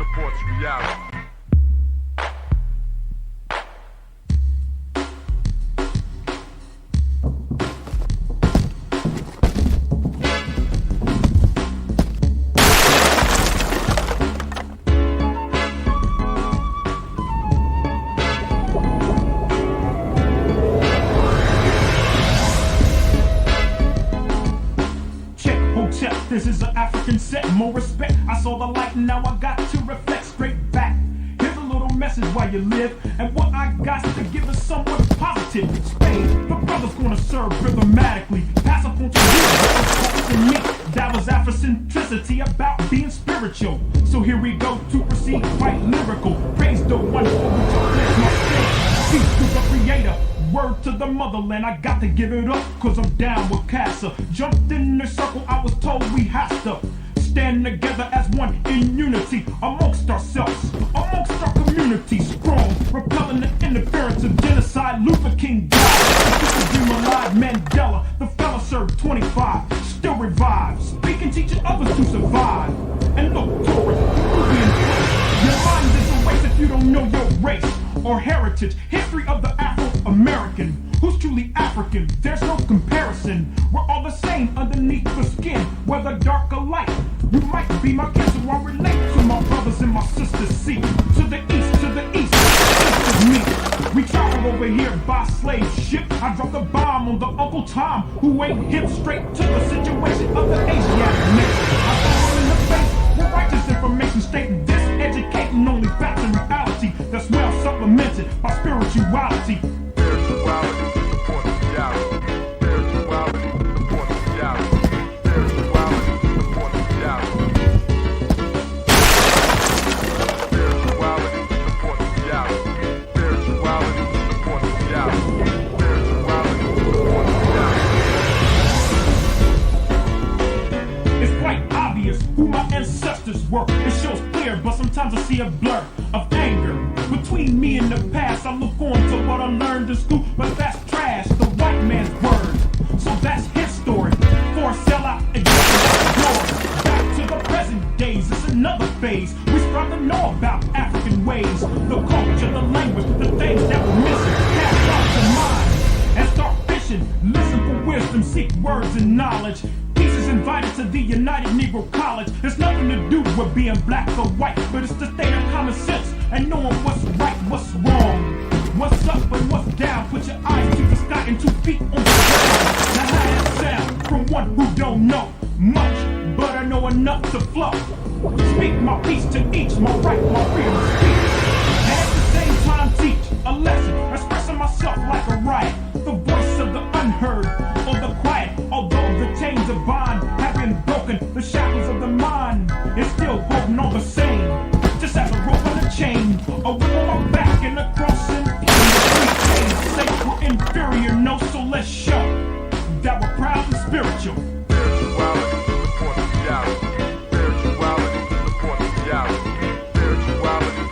supports reality. This is an African set, more respect. I saw the light, now I got to reflect straight back. Here's a little message while you live, and what I got to give is somewhat positive. Spain, the brother's gonna serve rhythmatically. Pass up on to you, me. That was Afrocentricity about being spiritual. So here we go to proceed quite lyrical. Praise the one for which I live my stand. Peace to the creator. Word to the motherland, I got to give it up, cause I'm down with Casa. Jumped in the circle, I was told we have to stand together as one in unity, amongst ourselves, amongst our community, strong, repelling the interference of genocide. Luther King died, Ujima alive, Mandela, the fella served 25, still revived, speaking, teaching others to survive. And look, tourist, your mind is a waste if you don't know your race or heritage, history of the Afro-American. Who's truly African? There's no comparison. We're all the same underneath the skin, whether dark or light. You might be my kid, so I relate to my brothers and my sisters. See, to the east, is me. We travel over here by slave ship. I dropped a bomb on the Uncle Tom, who ain't hip, straight to the situation of the Asiatic nation. I saw him in the face with righteous information stating this, educating only facts and reality that's well supplemented by spirituality. Spirituality supports reality. Spirituality supports reality. Spirituality supports reality. Spirituality supports reality. Spirituality supports reality. Spirituality supports reality. It's quite obvious who my ancestors were. It shows clear, but sometimes I see a blur of anger between me and the past. I look on to what I learned in school, but that's trash, the white man's word. So that's his story. For a sellout and get the back to the present days, it's another phase. We strive to know about African ways, the culture, the language, the things that we're missing. Cast out to mind and start fishing. Listen for wisdom, seek words and knowledge. Pieces invited to the United Negro College. There's nothing to do with being black or white, but it's the state of common sense and knowing what's right, what's wrong, what's up and what's down. Put your eyes to the sky and 2 feet on the ground. Now how that sound from one who don't know much, but I know enough to flow. Speak my peace to each, my right, my freedom to speak, and at the same time teach a lesson, expressing myself like a riot, the voice of the unheard or the quiet. Although the chains of bond have been broken, the shackles of the mind is still holding on the same. Just as a rope and a chain, a whip on my back and a cross in the 3 days. Say we're inferior, no, so let's show that we're proud and spiritual. Spirituality supports reality. Spirituality supports reality. Spirituality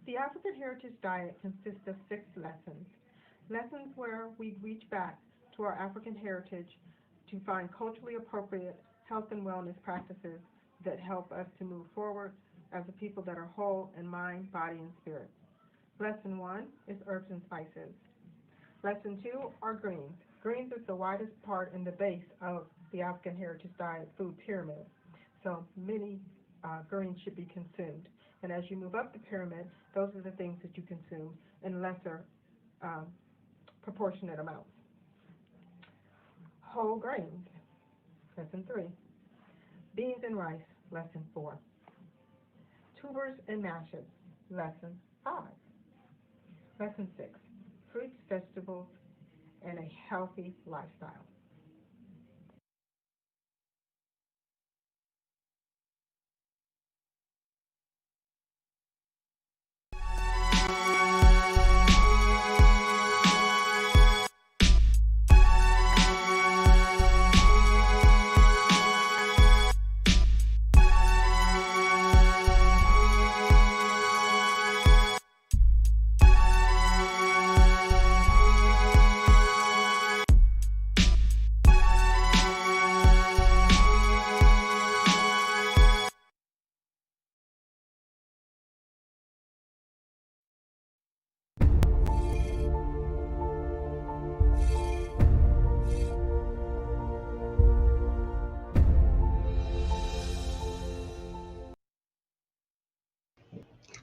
The African Heritage Diet consists of 6 lessons. Lessons where we reach back to our African heritage to find culturally appropriate health and wellness practices that help us to move forward as a people that are whole in mind, body, and spirit. Lesson 1 is herbs and spices. Lesson 2 are greens. Greens is the widest part in the base of the African Heritage Diet food pyramid. So many greens should be consumed. And as you move up the pyramid, those are the things that you consume in lesser proportionate amounts. Whole grains, lesson 3. Beans and rice, lesson 4. Tubers and mashes, lesson 5. Lesson 6. Fruits, vegetables, and a healthy lifestyle.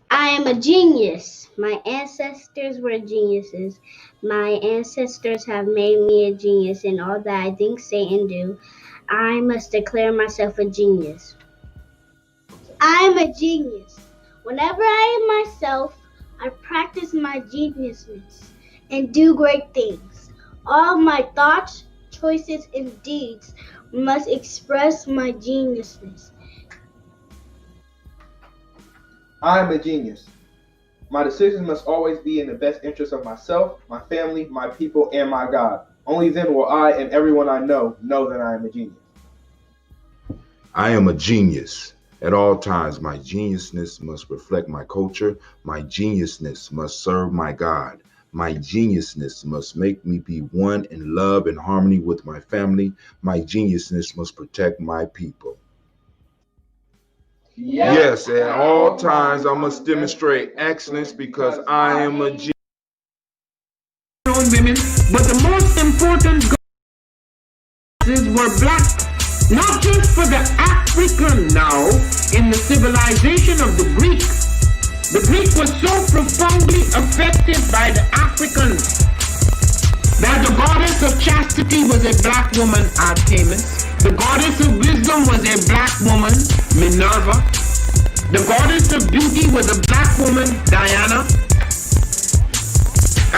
I am a genius. My ancestors were geniuses. My ancestors have made me a genius in all that I think, say, and do. I must declare myself a genius. I am a genius. Whenever I am myself, I practice my geniusness and do great things. All my thoughts, choices, and deeds must express my geniusness. I am a genius. My decisions must always be in the best interest of myself, my family, my people, and my God. Only then will I and everyone I know that I am a genius. I am a genius. At all times, my geniusness must reflect my culture. My geniusness must serve my God. My geniusness must make me be one in love and harmony with my family. My geniusness must protect my people. Yes, at all times I must demonstrate excellence because I am a genius. Women, but the most important goddesses were black, not just for the African now in the civilization of the Greek. The Greek was so profoundly affected by the Africans that the goddess of chastity was a black woman, Artemis. The goddess of wisdom was a black woman, Minerva. The goddess of beauty was a black woman, Diana.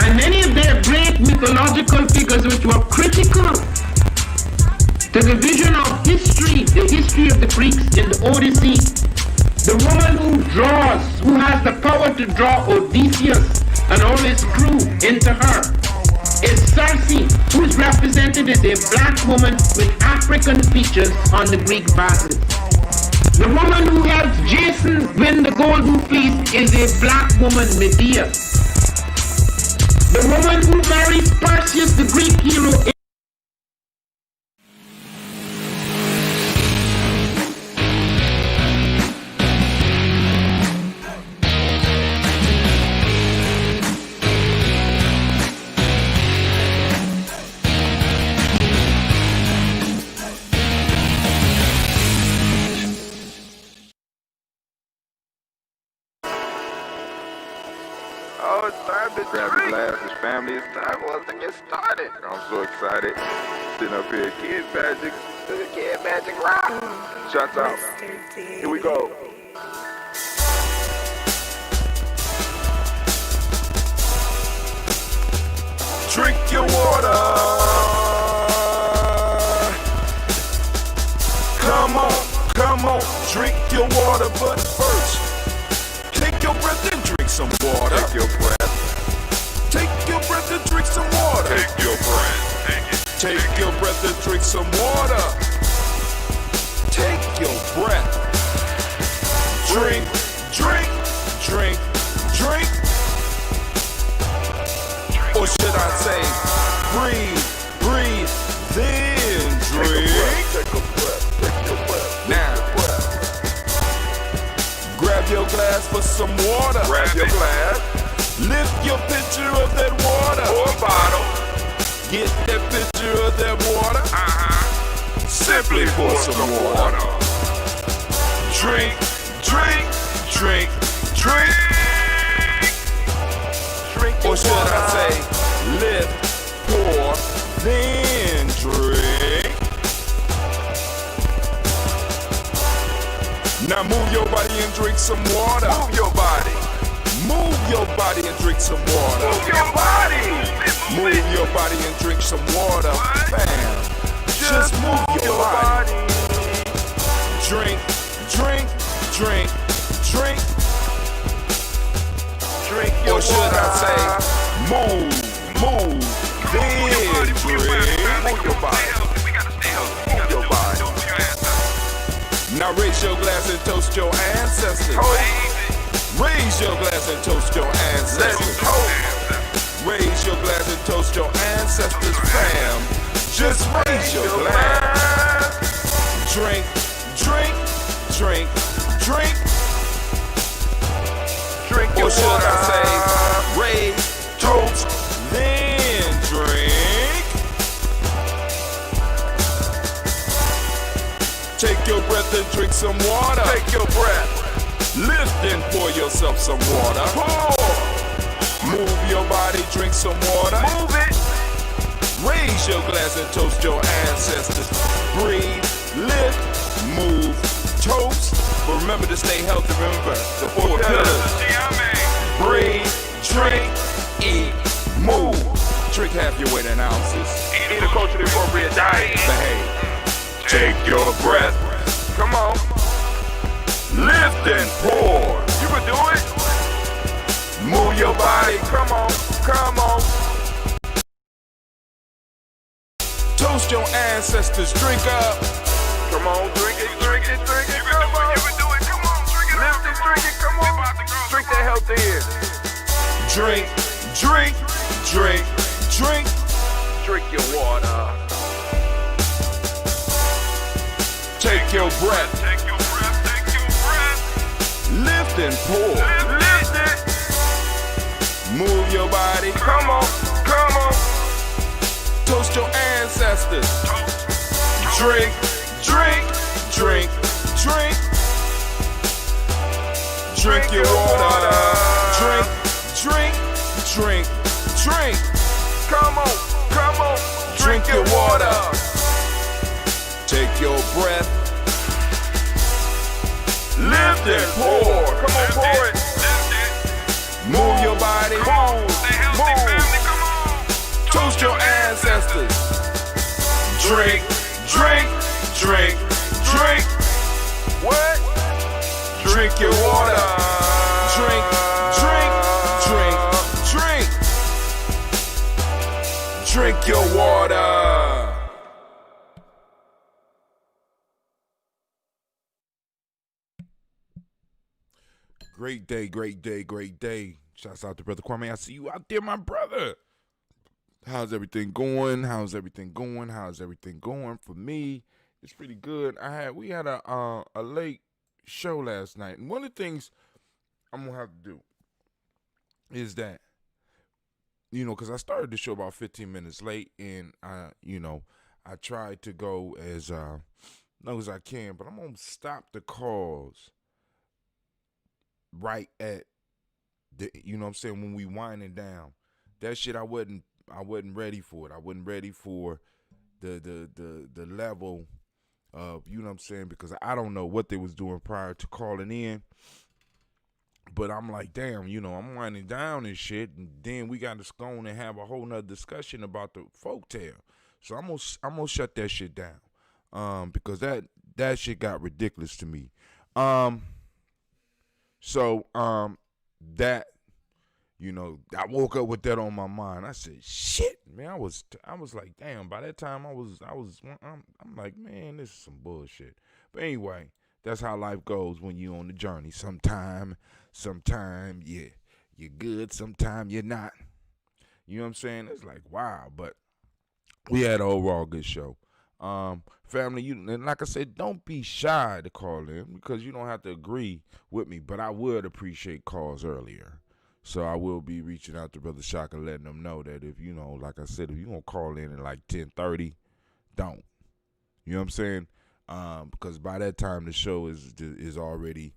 And many of their great mythological figures which were critical to the vision of history, the history of the Greeks in the Odyssey. The woman who has the power to draw Odysseus and all his crew into her is Circe, who is represented as a black woman with African features on the Greek vases. The woman who helps Jason win the Golden Fleece is a black woman, Medea. The woman who marries Perseus, the Greek hero, Oh, it's time to grab your glasses, family. It's time for us to get started. I'm so excited. Sitting up here, Kid Magic. Kid Magic Rock. Shots out. Here we go. Drink your water. Come on, drink your water, but first, take your breath and drink some water. Take your breath. Take your breath and drink some water. Take your breath. Take your breath and drink some water. Take your breath. Drink, drink, drink, drink water. Grab your glass. Lift your pitcher of that water. Or bottle. Get that pitcher of that water. Simply pour some water. Drink, drink, drink, drink. Or should I say, lift, pour, then drink. Now move your body and drink some water. Move your body. Move your body and drink some water. Move your body. Move your body and drink some water. Bam. Just move your body. Drink, drink, drink, drink. Drink your or should water. I say, move, then drink. Move your body. Move your body. Now raise your glass and toast your ancestors. Raise your glass and toast your ancestors. Raise your glass and toast your ancestors, fam. Just raise your glass. Drink, drink, drink, drink. Drink your or should water. I say, raise, toast, then drink. Take your breath and drink some water. Take your breath. Lift and pour yourself some water. Pour. Move your body, drink some water. Move it. Raise your glass and toast your ancestors. Breathe, lift, move, toast. But remember to stay healthy. Remember the 4 pillars. Breathe, drink, eat, move. Drink half your weight in ounces. Eat a culturally appropriate diet. Behave. Take your breath. Come on. Lift and pour. You can do it. Move your body. Come on. Come on. Toast your ancestors. Drink up. Come on. Drink it. Drink it. Drink it. Come on. You can do it. Come on. Drink it. Lift it. Drink it. Come on. Drink that health in. Drink. Drink. Drink. Drink. Drink your water. Take your breath. Take your breath. Take your breath. Lift and pour. Lift it. Move your body. Come on. Come on. Toast your ancestors. Drink. Drink. Drink. Drink. Drink your water. Drink. Drink. Drink. Drink. Come on. Come on. Drink your water. Take your breath. Lift and pour. Come on, pour it. Move your body. Move. Toast your ancestors. Drink, drink, drink, drink. What? Drink your water. Drink, drink, drink, drink. Drink your water. Great day, great day, great day. Shouts out to Brother Kwame. I see you out there, my brother. How's everything going? How's everything going? How's everything going? For me, it's pretty good. We had a late show last night. And one of the things I'm gonna have to do is that, because I started the show about 15 minutes late, and I tried to go as long as I can, but I'm gonna stop the calls right at the, when we winding down. That shit I wasn't ready for it. I wasn't ready for the level of, because I don't know what they was doing prior to calling in. But I'm like, damn, I'm winding down and shit, and then we got to go on and have a whole nother discussion about the folktale. So I'm gonna shut that shit down. Because that shit got ridiculous to me. So that, I woke up with that on my mind. I said, shit, man. I was like, damn. By that time, I'm like, man, this is some bullshit. But anyway, that's how life goes when you're on the journey. Sometime, yeah, you're good. Sometime you're not. You know what I'm saying? It's like, wow. But we had an overall good show. Family, and like I said, don't be shy to call in because you don't have to agree with me, but I would appreciate calls earlier. So I will be reaching out to Brother Shock and letting them know that if, like I said, if you're going to call in at like 10:30, don't. You know what I'm saying? Because by that time the show is already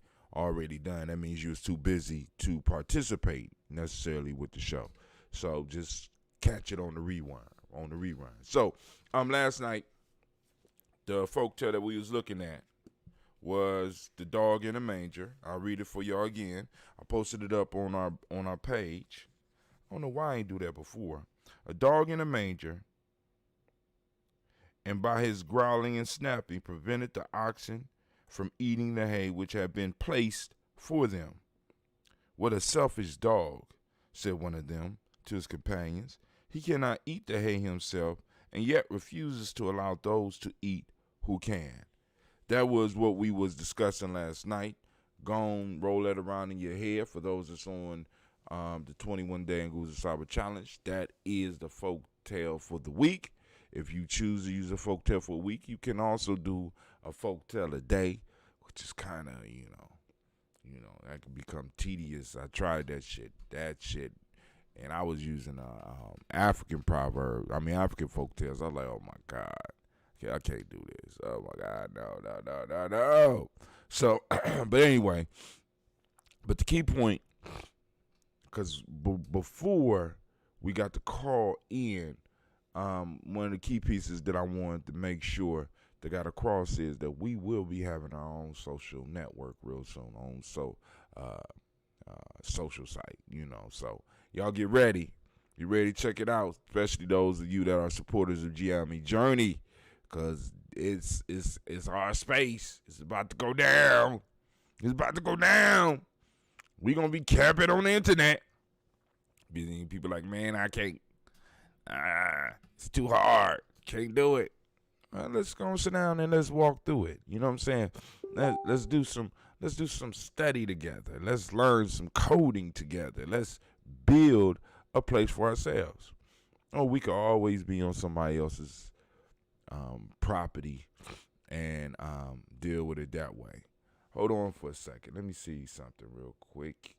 done. That means you was too busy to participate necessarily with the show. So just catch it on the rewind. So last night the folktale that we was looking at was The Dog in the Manger. I'll read it for y'all again. I posted it up on our page. I don't know why I ain't do that before. A dog in a manger, and by his growling and snapping prevented the oxen from eating the hay which had been placed for them. What a selfish dog, said one of them to his companions. He cannot eat the hay himself, and yet refuses to allow those to eat who can. That was what we was discussing last night. Go on, roll that around in your head for those that's on the 21-day Nguza Cyber Challenge. That is the folk tale for the week. If you choose to use a folk tale for a week, you can also do a folk tale a day, which is kind of, that can become tedious. I tried that shit, and I was using African African folk tales. I was like, oh my God. I can't do this. Oh my God, no. So, but anyway, but the key point, because before we got to call in, one of the key pieces that I wanted to make sure that got across is that we will be having our own social network real soon, social site, So y'all get ready. You ready to check it out, especially those of you that are supporters of Giami Journey. Because it's our space. It's about to go down. We're going to be camping on the internet. People like, man, I can't. It's too hard. Can't do it. Well, let's go sit down and let's walk through it. You know what I'm saying? Let's do some study together. Let's learn some coding together. Let's build a place for ourselves. Oh, we could always be on somebody else's property and deal with it that way. Hold on for a second. Let me see something real quick.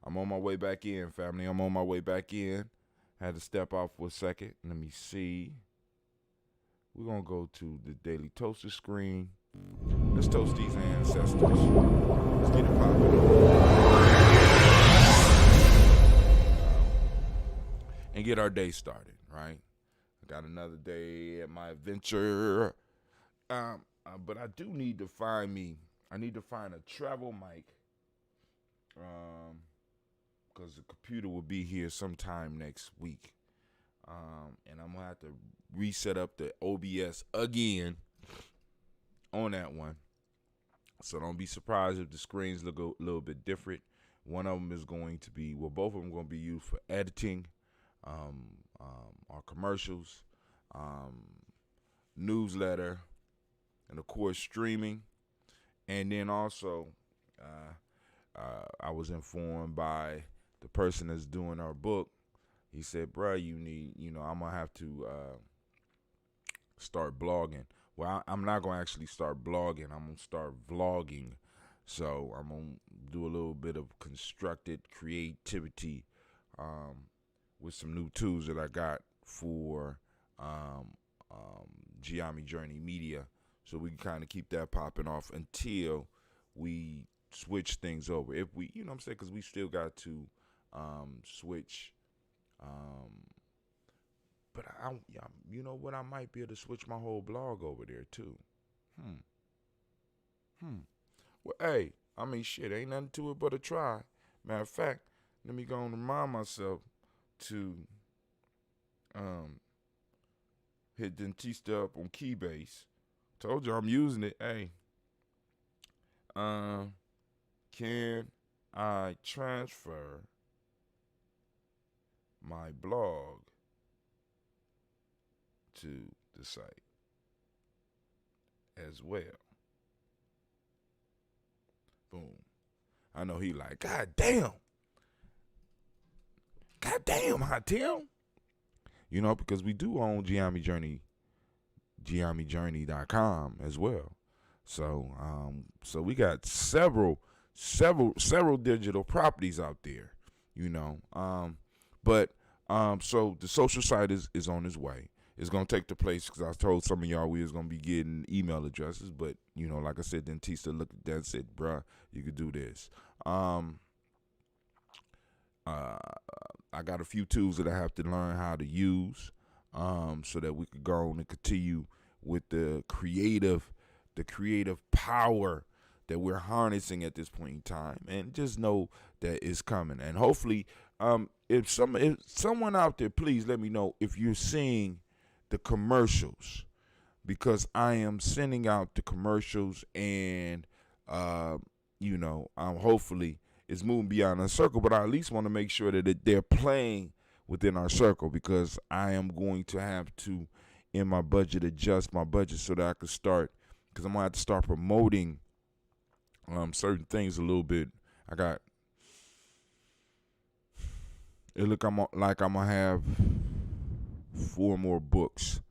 I'm on my way back in, family. I'm on my way back in. Had to step out for a second. Let me see. We're going to go to the Daily Toaster screen. Let's toast these ancestors. Let's get it popping. And get our day started, right? I got another day at my adventure. But I do need to find a travel mic. Because the computer will be here sometime next week. And I'm going to have to reset up the OBS again on that one. So don't be surprised if the screens look a little bit different. One of them is going to be, both of them are going to be used for editing, our commercials, newsletter, and of course streaming. And then also, I was informed by the person that's doing our book. He said, bruh, I'm going to have to start blogging. Well, I'm not going to actually start blogging. I'm going to start vlogging. So I'm going to do a little bit of constructed creativity with some new tools that I got for Giami Journey Media. So we can kind of keep that popping off until we switch things over. If we, you know what I'm saying, because we still got to switch. But you know what? I might be able to switch my whole blog over there too. Well, hey, shit, ain't nothing to it but a try. Matter of fact, let me go and remind myself to hit Dentista up on Keybase. Told you I'm using it. Hey, can I transfer my blog to the site as well. Boom. I know he like, God damn, Hot Tim. You know, because we do own GiamiJourney.com as well. So we got several digital properties out there, you know. So the social site is on its way. It's gonna take the place because I told some of y'all we was gonna be getting email addresses, but you know, like I said, Dentista looked at that and said, "Bruh, you could do this." I got a few tools that I have to learn how to use, so that we could go on and continue with the creative power that we're harnessing at this point in time, and just know that it's coming. And hopefully, if someone out there, please let me know if you're seeing the commercials, because I am sending out the commercials, and hopefully it's moving beyond our circle, but I at least want to make sure that they're playing within our circle, because I am going to have to, in my budget, adjust my budget so that I can start, because I'm going to have to start promoting certain things a little bit. I'm going to have 4 more books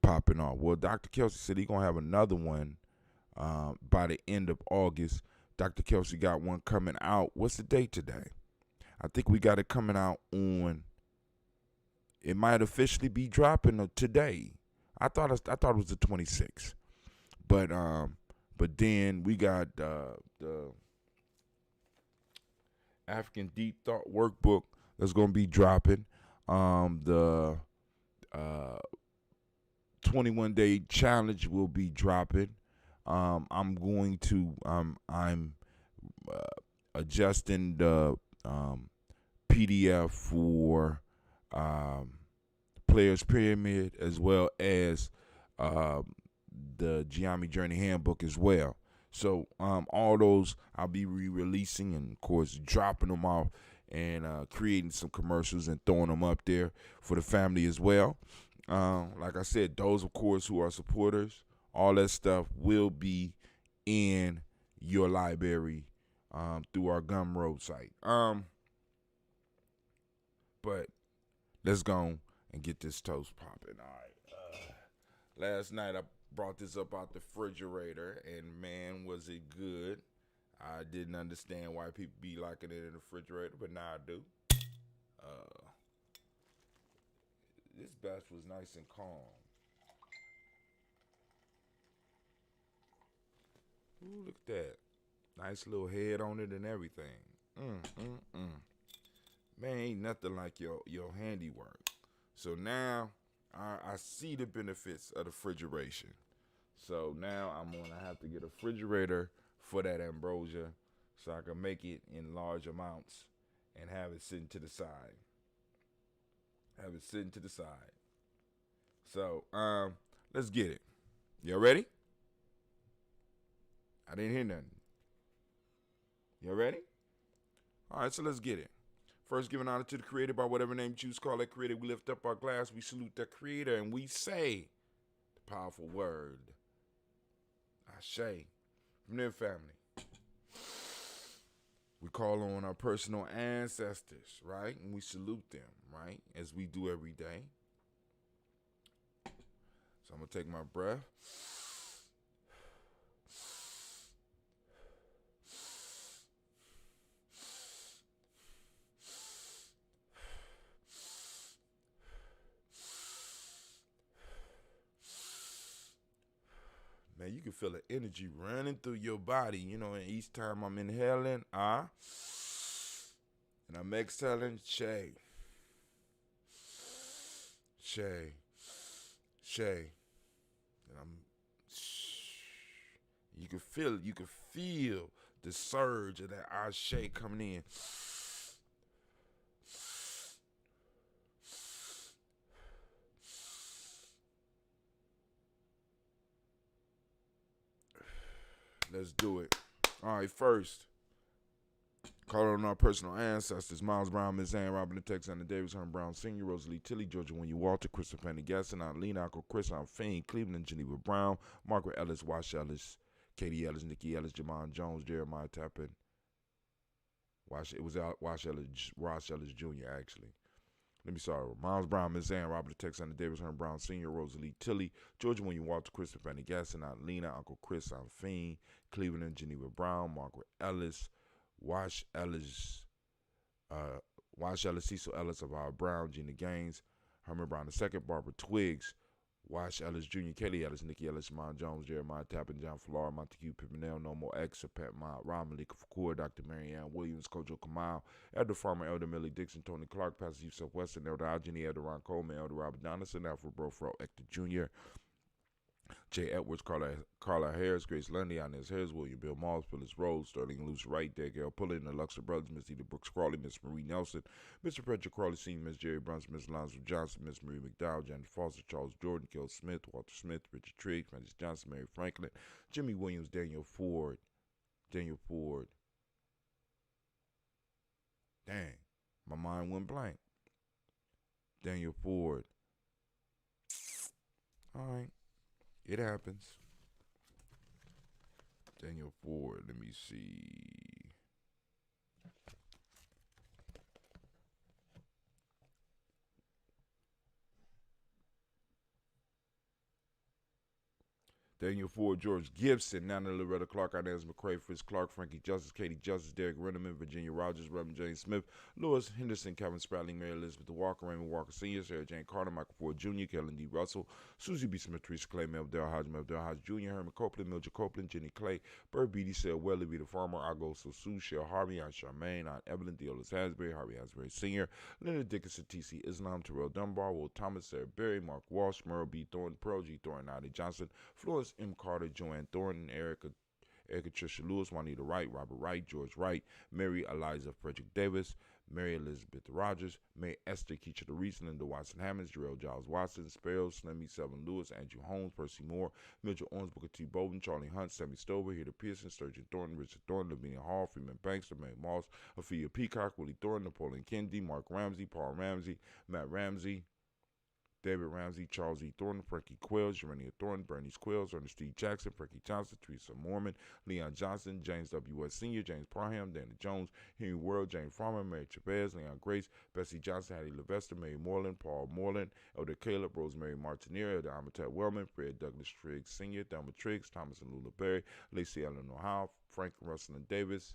popping off. Well, Dr. Kelsey said he's going to have another one by the end of August. Dr. Kelsey got one coming out. What's the date today? I think we got it coming out on, it might officially be dropping today. I thought it was the 26th. But then we got the African Deep Thought Workbook that's going to be dropping. The 21-day challenge will be dropping. I'm adjusting the PDF for Players Pyramid, as well as the Giami Journey Handbook as well. So all those I'll be re-releasing, and of course dropping them off, and creating some commercials and throwing them up there for the family as well. Like I said, those of course who are supporters, all that stuff will be in your library through our Gumroad site. But let's go and get this toast popping. All right. Last night I brought this up out the refrigerator, and man, was it good. I didn't understand why people be liking it in the refrigerator, but now I do. This batch was nice and calm. Ooh, look at that. Nice little head on it and everything. Man, ain't nothing like your handiwork. So now I see the benefits of the refrigeration. So now I'm going to have to get a refrigerator for that ambrosia so I can make it in large amounts and have it sitting to the side. So, let's get it. Y'all ready? I didn't hear nothing. Y'all ready? All right, so let's get it. First, giving honor to the Creator by whatever name you choose. Call that Creator. We lift up our glass. We salute that Creator, and we say the powerful word, Ashe. From their family, we call on our personal ancestors, right? And we salute them, right? As we do every day. So I'm going to take my breath. Man, you can feel the energy running through your body, you know, and each time I'm inhaling, and I'm exhaling, Shay. And you can feel the surge of that Ashe coming in. Let's do it. All right, first, Calling on our personal ancestors: Miles Brown, Miss Ann, Robin Alexander Davis, Herman Brown Sr., Rosalie Tilly, Georgia Winnie Walter, Christopher Pendergasson, Aunt Lena, Uncle Chris, Aunt Fiend, Cleveland, Geneva Brown, Margaret Ellis, Wash Ellis, Katie Ellis, Nikki Ellis, Jamon Jones, Jeremiah Tappan. Wash Ellis Jr. actually. Miles Brown, Miss Ann, Robert Alexander Davis, Herman Brown Sr., Rosalie Tilly, Georgia Winnie Walter, Christopher Pendergasson, Aunt Lena, Uncle Chris, Aunt Fiend, Cleveland, Geneva Brown, Margaret Ellis, Wash Ellis, Cecil Ellis of our Brown, Gina Gaines, Herman Brown II, Barbara Twiggs, Wash Ellis Jr., Kelly Ellis, Nikki Ellis, Shimon Jones, Jeremiah Tappan, John Flora, Montague Pimpernel, No More X, Pat Mott, Ron Malika Fakur, Dr. Marianne Williams, Kojo Kamal, Elder Farmer, Elder Millie Dixon, Tony Clark, Pastor Yusuf Weston, Elder Algeny, Elder Ron Coleman, Elder Robert Donaldson, Alfred Brofro, Hector Jr., Jay Edwards, Carla Harris, Grace Lundy, Inez Harris, William Bill Malls, Phyllis Rose, Sterling Luce Wright, Dale Pullen, the Luxor Brothers, Miss Edith Brooks Crawley, Miss Marie Nelson, Mr. Frederick Crawley Sr., Miss Jerry Brunson, Miss Lonzo Johnson, Miss Marie McDowell, Janet Foster, Charles Jordan, Gil Smith, Walter Smith, Richard Trigg, Francis Johnson, Mary Franklin, Jimmy Williams, Daniel Ford. Dang, my mind went blank. Daniel Ford. All right. It happens. Daniel Ford, let me see. Daniel Ford, George Gibson, Nana Loretta Clark, Inez McCrae, Fritz Clark, Frankie Justice, Katie Justice, Derek Renneman, Virginia Rogers, Reverend James Smith, Lewis Henderson, Kevin Spratling, Mary Elizabeth Walker, Raymond Walker Sr., Sarah Jane Carter, Michael Ford Jr., Kellen D. Russell, Susie B. Smith, Teresa Clay, Melvdale Hodge Jr., Herman Copeland, Mildred Copeland, Jenny Clay, Bird Beatty, Sarah Welly, B. the Farmer, Argo Sosu, Shell Harvey, Aunt Charmaine, Aunt Evelyn, Deolis Hasbury, Harvey Hasbury Sr., Leonard Dickinson, T.C. Islam, Terrell Dunbar, Will Thomas, Sarah Berry, Mark Walsh, Merle B. Thornton, Pearl G. Thornton, Ida Johnson, Florence M. Carter, Joanne Thornton, Erica Tricia Lewis, Juanita Wright, Robert Wright, George Wright, Mary Eliza Frederick Davis, Mary Elizabeth Rogers, May Esther Keisha Reese, Linda Watson Hammonds, Jarrell Giles Watson, Sparrow, Slimmy Seven Lewis, Andrew Holmes, Percy Moore, Mitchell Owens, Booker T. Bowden, Charlie Hunt, Sammy Stover, Heather Pearson, Sturgeon Thornton, Richard Thornton, Lavinia Hall, Freeman Banks, May Moss, Ophelia Peacock, Willie Thornton, Napoleon Kennedy, Mark Ramsey, Paul Ramsey, Matt Ramsey, David Ramsey, Charles E. Thornton, Frankie Quills, Urania Thornton, Bernice Quills, Ernest T. Jackson, Frankie Johnson, Teresa Mormon, Leon Johnson, James W. West Sr., James Parham, Dana Jones, Henry World, James Farmer, Mary Chavez, Leon Grace, Bessie Johnson, Hattie Levester, Mary Moreland, Paul Moreland, Elder Caleb, Rosemary Martinier, Elder Amatet Wellman, Fred Douglas Triggs Sr., Thelma Triggs, Thomas and Lula Berry, Lacey Eleanor Howe, Frank Russell and Davis,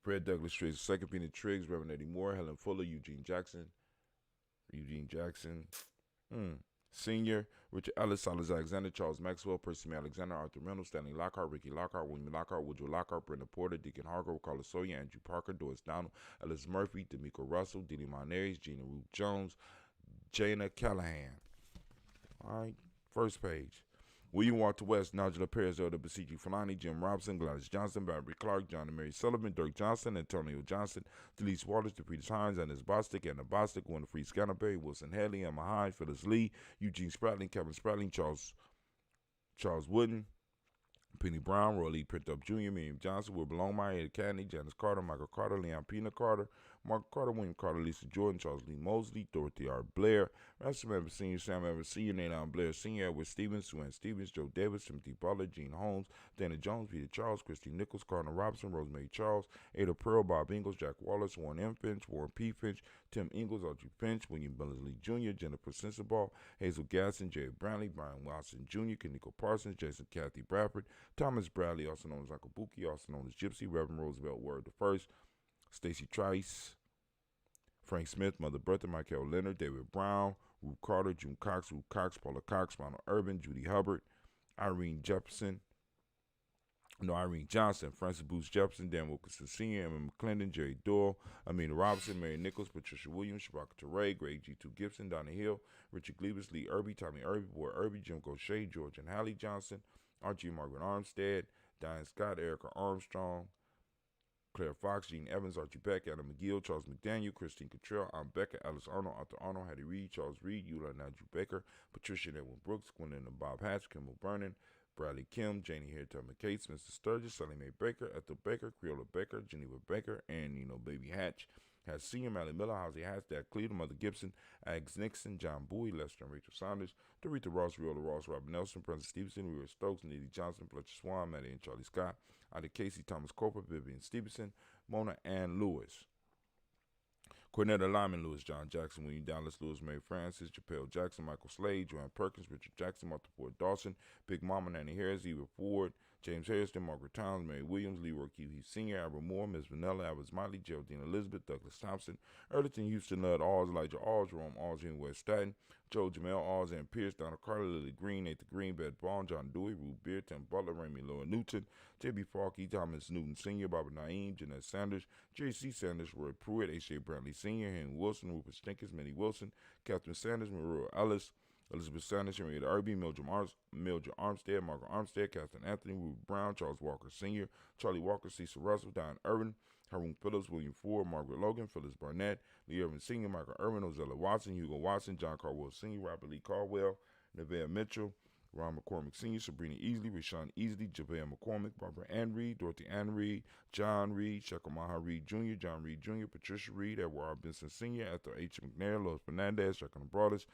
Fred Douglas Triggs, Second Peanut Triggs, Reverend Eddie Moore, Helen Fuller, Eugene Jackson, Senior, Richard Ellis, Silas Alexander, Charles Maxwell, Percy May Alexander, Arthur Reynolds, Stanley Lockhart, Ricky Lockhart, William Lockhart, Woodrow Lockhart, Brenda Porter, Deacon Harker, Carla Sawyer, Andrew Parker, Doris Donald, Ellis Murphy, D'Amico Russell, Didi Monares, Gina Ruth Jones, Jana Callahan. All right, first page. William Walter West, Nigel Perez, Elder Basiji Fulani, Jim Robinson, Gladys Johnson, Barry Clark, John and Mary Sullivan, Dirk Johnson, Antonio Johnson, Delise Waters, DePretis Hines, Annis Bostic, Anna Bostic, Winifred Scanterbury, Wilson Hadley, Emma Hyde, Phyllis Lee, Eugene Spratling, Kevin Spratling, Charles Wooden, Penny Brown, Roy Lee Pintup Jr., Miriam Johnson, Will Belongmeyer, Ed Cadney, Janice Carter, Michael Carter, Leon Pina Carter, Mark Carter, William Carter, Lisa Jordan, Charles Lee Mosley, Dorothy R. Blair, Ransom Evans Sr., Sam Evans Sr., Nathan Blair Sr., Edward Stevens, Sue Stevens, Joe Davis, Timothy Butler, Gene Holmes, Dana Jones, Peter Charles, Christy Nichols, Cardinal Robinson, Rosemary Charles, Ada Pearl, Bob Ingalls, Jack Wallace, Warren M. Finch, Warren P. Finch, Tim Ingalls, Audrey Finch, William Billingsley Jr., Jennifer Sensabaugh, Hazel Gasson, Jerry Brownlee, Brian Watson Jr., Kaniko Parsons, Jason Kathy Bradford, Thomas Bradley, also known as Uncle Buki, also known as Gypsy, Reverend Roosevelt Word the First, Stacy Trice, Frank Smith, Mother Bertha, Michael Leonard, David Brown, Ruth Carter, June Cox, Paula Cox, Ronald Urban, Judy Hubbard, Irene Johnson, Francis Booth Jefferson, Dan Wilkinson Sr., Emma McClendon, Jerry Doyle, Amina Robinson, Mary Nichols, Patricia Williams, Shabaka Teray, Greg G2 Gibson, Donna Hill, Richard Glebus, Lee Irby, Tommy Irby, Boy Irby, Jim Gaucher, George and Hallie Johnson, Archie and Margaret Armstead, Diane Scott, Erica Armstrong, Claire Fox, Gene Evans, Archie Beck, Adam McGill, Charles McDaniel, Christine Cottrell, Aunt Becca, Alice Arnold, Arthur Arnold, Hattie Reed, Charles Reed, Eula and Andrew Baker, Patricia and Edwin Brooks, Gwendolyn and Bob Hatch, Kimball Vernon, Bradley Kim, Janie Hairtel McCates, Mr. Sturgis, Sally Mae Baker, Ethel Baker, Creola Baker, Geneva Baker, and Baby Hatch. Has Senior, Mally Miller, Housie Hatch, Dad Cleveland, Mother Gibson, Ags Nixon, John Bowie, Lester and Rachel Saunders, Dorita Ross, Riola Ross, Robert Nelson, Princess Stevenson, Rhea Stokes, Neely Johnson, Fletcher Swan, Maddie and Charlie Scott, Ida Casey, Thomas Cooper, Vivian Stevenson, Mona Ann Lewis. Cornetta Lyman, Lewis John Jackson, William Dallas, Lewis Mary Francis, Chappelle Jackson, Michael Slade, Joanne Perkins, Richard Jackson, Martha Ford Dawson, Big Mama Nanny Harris, Eva Ford, James Harrison, Margaret Towns, Mary Williams, Leroy Q. Heath Sr., Albert Moore, Ms. Vanilla, Albert Smiley, Geraldine Elizabeth, Douglas Thompson, Erlington Houston Nudd, Alls, Elijah Alls, Jerome Alls, Jimmy West Staten, Joe Jamel Alls, Ann Pierce, Donald Carter, Lily Green, Nathan Green, Bed Bond, John Dewey, Ruth Beard, Tim Butler, Raymond Lower Newton, J.B. Falky, Thomas Newton Sr., Barbara Naeem, Jeanette Sanders, J.C. Sanders, Roy Pruitt, A.J. Brantley Sr., Henry Wilson, Rupert Stinkers, Minnie Wilson, Catherine Sanders, Maria Ellis, Elizabeth Sanders, Henrietta Irby, Mildred Armstead, Margaret Armstead, Catherine Anthony, Ruth Brown, Charles Walker Sr., Charlie Walker, Cecil Russell, Diane Irvin, Haroon Phillips, William Ford, Margaret Logan, Phyllis Barnett, Lee Irvin Sr., Michael Irvin, Ozella Watson, Hugo Watson, John Carwell Sr., Robert Lee Caldwell, Nevada Mitchell, Ron McCormick Sr., Sabrina Easley, Rashawn Easley, Javale McCormick, Barbara Ann Reed, Dorothy Ann Reed, John Reed, Shekamaha Reed Jr., John Reed Jr., Patricia Reed, Edward R. Benson Sr., Ethel H. McNair, Lois Fernandez, Jacqueline Broadus,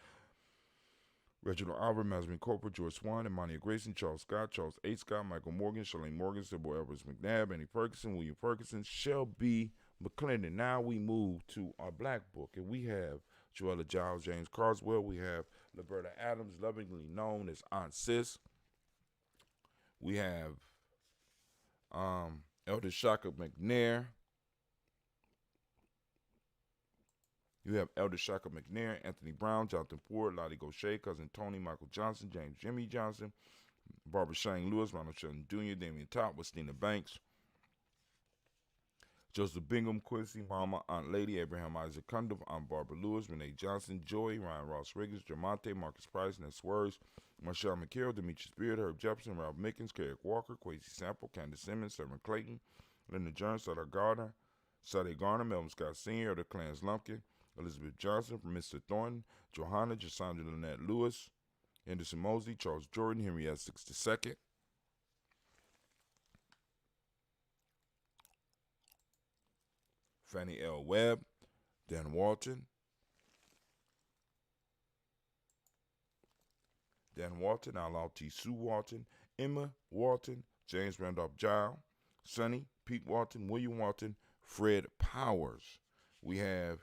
Reginald Albert, Masmin Corporal, George Swan, Imania Grayson, Charles Scott, Charles A. Scott, Michael Morgan, Shalane Morgan, Sybil Edwards McNabb, Annie Ferguson, William Ferguson, Shelby McClendon. Now we move to our black book, and we have Joella Giles, James Carswell. We have Liberta Adams, lovingly known as Aunt Sis. We have Elder Shaka McNair. You have Elder Shaka McNair, Anthony Brown, Jonathan Ford, Lottie Gaucher, Cousin Tony, Michael Johnson, James Jimmy Johnson, Barbara Shane Lewis, Ronald Shelton Jr., Damian Top, Westina Banks, Joseph Bingham, Quincy, Mama, Aunt Lady, Abraham Isaac Cundiff, Aunt Barbara Lewis, Renee Johnson, Joy, Ryan Ross Riggins, Jamonte, Marcus Price, Ness Words, Marshall McCarroll, Demetrius Beard, Herb Jefferson, Ralph Mickens, Carrick Walker, Quasi Sample, Candace Simmons, Severn Clayton, Linda Jones, Sade Garner, Melvin Scott Sr., Elder Clarence Lumpkin, Elizabeth Johnson, Mr. Thornton, Johanna, Jasandra Lynette Lewis, Anderson Mosley, Charles Jordan, Henry Essex II, Fannie L. Webb, Dan Walton, Al T. Sue Walton, Emma Walton, James Randolph Giles, Sonny, Pete Walton, William Walton, Fred Powers. We have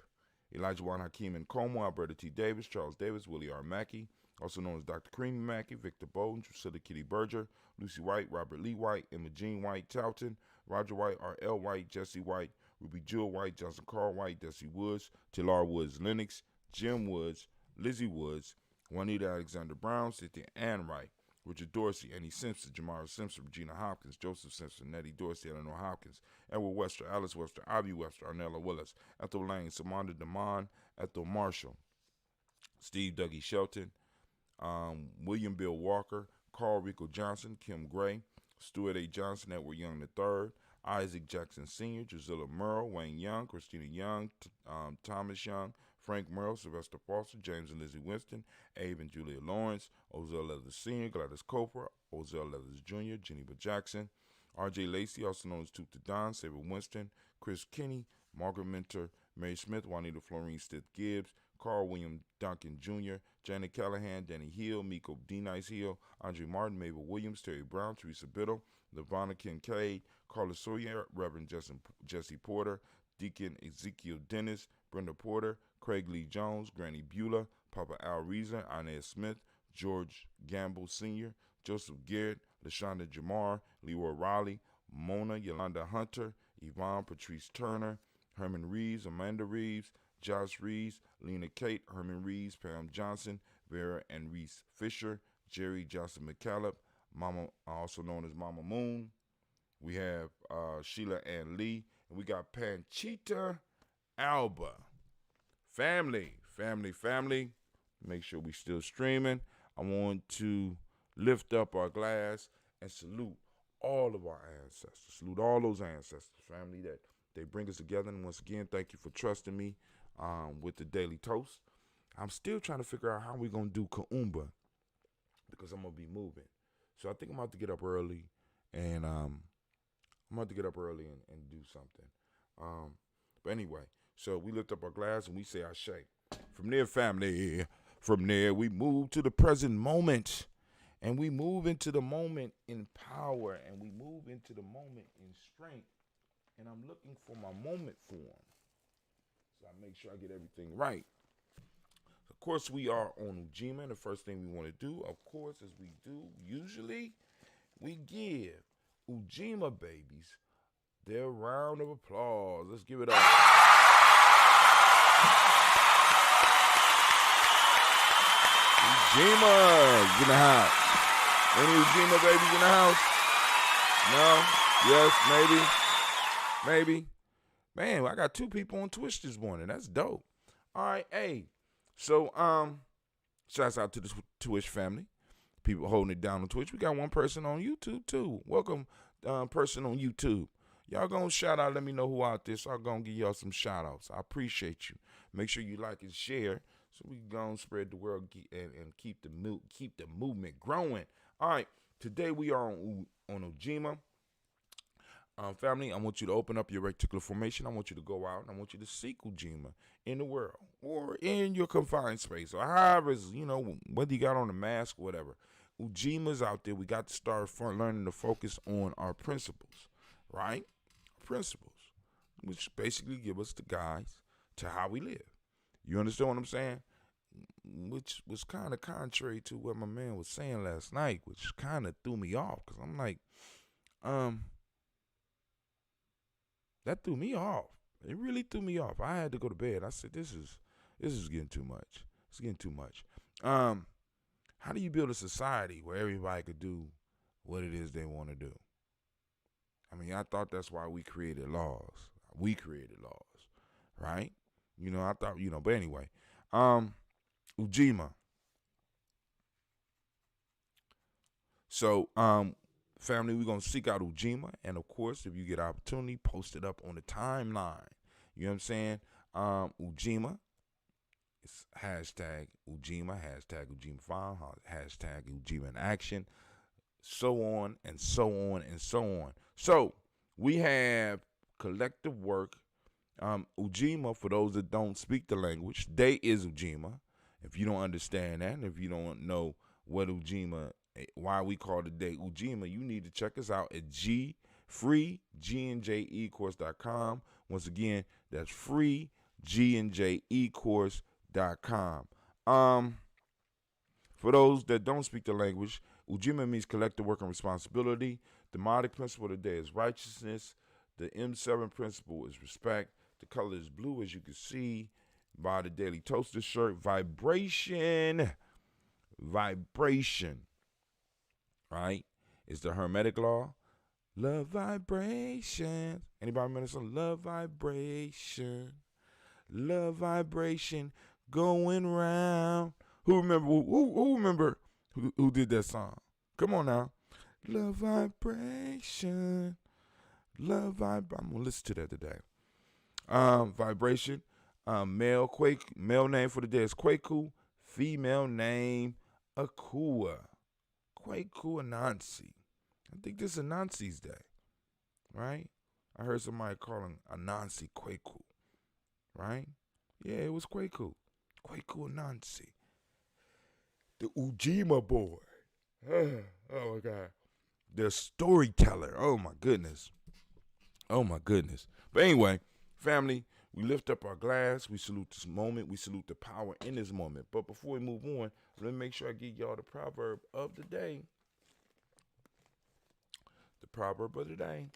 Elijah Juan Hakeem and Como, Alberta T. Davis, Charles Davis, Willie R. Mackey, also known as Dr. Creamy Mackey, Victor Bowden, Drusilla Kitty Berger, Lucy White, Robert Lee White, Emma Jean White, Touton, Roger White, R.L. White, Jesse White, Ruby Jewel White, Johnson Carl White, Desi Woods, Tilar Woods Lennox, Jim Woods, Lizzie Woods, Juanita Alexander Brown, Cynthia Ann Wright, Richard Dorsey, Annie Simpson, Jamara Simpson, Regina Hopkins, Joseph Simpson, Nettie Dorsey, Eleanor Hopkins, Edward Webster, Alice Webster, Ivy Webster, Arnella Willis, Ethel Lane, Samanda DeMond, Ethel Marshall, Steve Dougie Shelton, William Bill Walker, Carl Rico Johnson, Kim Gray, Stuart A. Johnson, Edward Young III, Isaac Jackson Sr., Drusilla Merle, Wayne Young, Christina Young, Thomas Young, Frank Merle, Sylvester Foster, James and Lizzie Winston, Abe and Julia Lawrence, Ozell Leathers Sr., Gladys Cooper, Ozell Leathers Jr., Geneva Jackson, R.J. Lacey, also known as Toot the Don, Saber Winston, Chris Kinney, Margaret Minter, Mary Smith, Juanita Florine Stith Gibbs, Carl William Duncan Jr., Janet Callahan, Danny Hill, Miko D. Nice Hill, Andre Martin, Mabel Williams, Terry Brown, Teresa Biddle, Lavonna Kincaid, Carla Sawyer, Reverend Jesse Porter, Deacon Ezekiel Dennis, Brenda Porter, Craig Lee Jones, Granny Beulah, Papa Al Reason, Inez Smith, George Gamble Sr., Joseph Garrett, LaShonda Jamar, Leroy Riley, Mona Yolanda Hunter, Yvonne Patrice Turner, Herman Reeves, Amanda Reeves, Josh Reeves, Lena Kate, Herman Reeves, Pam Johnson, Vera and Reese Fisher, Jerry Johnson McCallop, Mama, also known as Mama Moon. We have Sheila Ann Lee, and we got Panchita Alba. Family. Make sure we still streaming. I want to lift up our glass and salute all of our ancestors. Salute all those ancestors, family, that they bring us together. And once again, thank you for trusting me with the Daily Toast. I'm still trying to figure out how we're going to do Kuumba because I'm going to be moving. So I think I'm about to get up early, and and do something. But anyway, so we lift up our glass and we say Ashe. From there, family, from there we move to the present moment. And we move into the moment in power, and we move into the moment in strength. And I'm looking for my moment form. So I make sure I get everything right. Of course, we are on Ujima, and the first thing we want to do, of course, as we do usually, we give Ujima babies their round of applause. Let's give it up. Ujima's in the house. Any Ujima babies in the house? No? Yes? Maybe? Man, I got 2 people on Twitch this morning. That's dope. All right, hey. So, shouts out to the Twitch family. People holding it down on Twitch. We got 1 person on YouTube, too. Welcome, person on YouTube. Y'all gonna shout out, let me know who out there, so I'm gonna give y'all some shout outs. I appreciate you. Make sure you like and share so we can go and spread the word and keep the movement growing. All right, today we are on Ujima. Family, I want you to open up your reticular formation. I want you to go out and I want you to seek Ujima in the world or in your confined space or however, whether you got on a mask or whatever. Ujima's out there. We got to start learning to focus on our principles, right? Principles, which basically give us the guides to how we live. You understand what I'm saying? Which was kind of contrary to what my man was saying last night, which kind of threw me off because I'm like, that threw me off. It really threw me off. I had to go to bed. I said, this is getting too much. It's getting too much. How do you build a society where everybody could do what it is they want to do? I mean, I thought that's why we created laws. We created laws, right? I thought, but anyway, Ujima. So, family, we're going to seek out Ujima. And, of course, if you get opportunity, post it up on the timeline. You know what I'm saying? Ujima. It's hashtag Ujima, hashtag Ujima File, hashtag Ujima in action, so on and so on and so on. So we have collective work. Ujima, for those that don't speak the language, day is Ujima. If you don't understand that, and if you don't know what Ujima, why we call the day Ujima, you need to check us out at freegnjecourse.com. Once again, that's freegnjecourse.com. For those that don't speak the language, Ujima means collective work and responsibility. The modic principle of the day is righteousness. The M7 principle is respect. The color is blue, as you can see by the Daily Toaster shirt. Vibration, right, is the Hermetic law. Love vibration. Anybody remember this song? Love vibration. Love vibration going round. Who remember who did that song? Come on now. Love vibration. Love vibe. I'm gonna listen to that today. Vibration. Male name for the day is Kwaku. Female name Akua. Kwaku Anansi. I think this is Anansi's day, right? I heard somebody calling Anansi Kwaku, right? Yeah, it was Kwaku. Kwaku Anansi. The Ujima boy. Oh my God. The storyteller. Oh my goodness. But anyway, family, we lift up our glass. We salute this moment. We salute the power in this moment. But before we move on, let me make sure I give y'all the proverb of the day. The proverb of the day.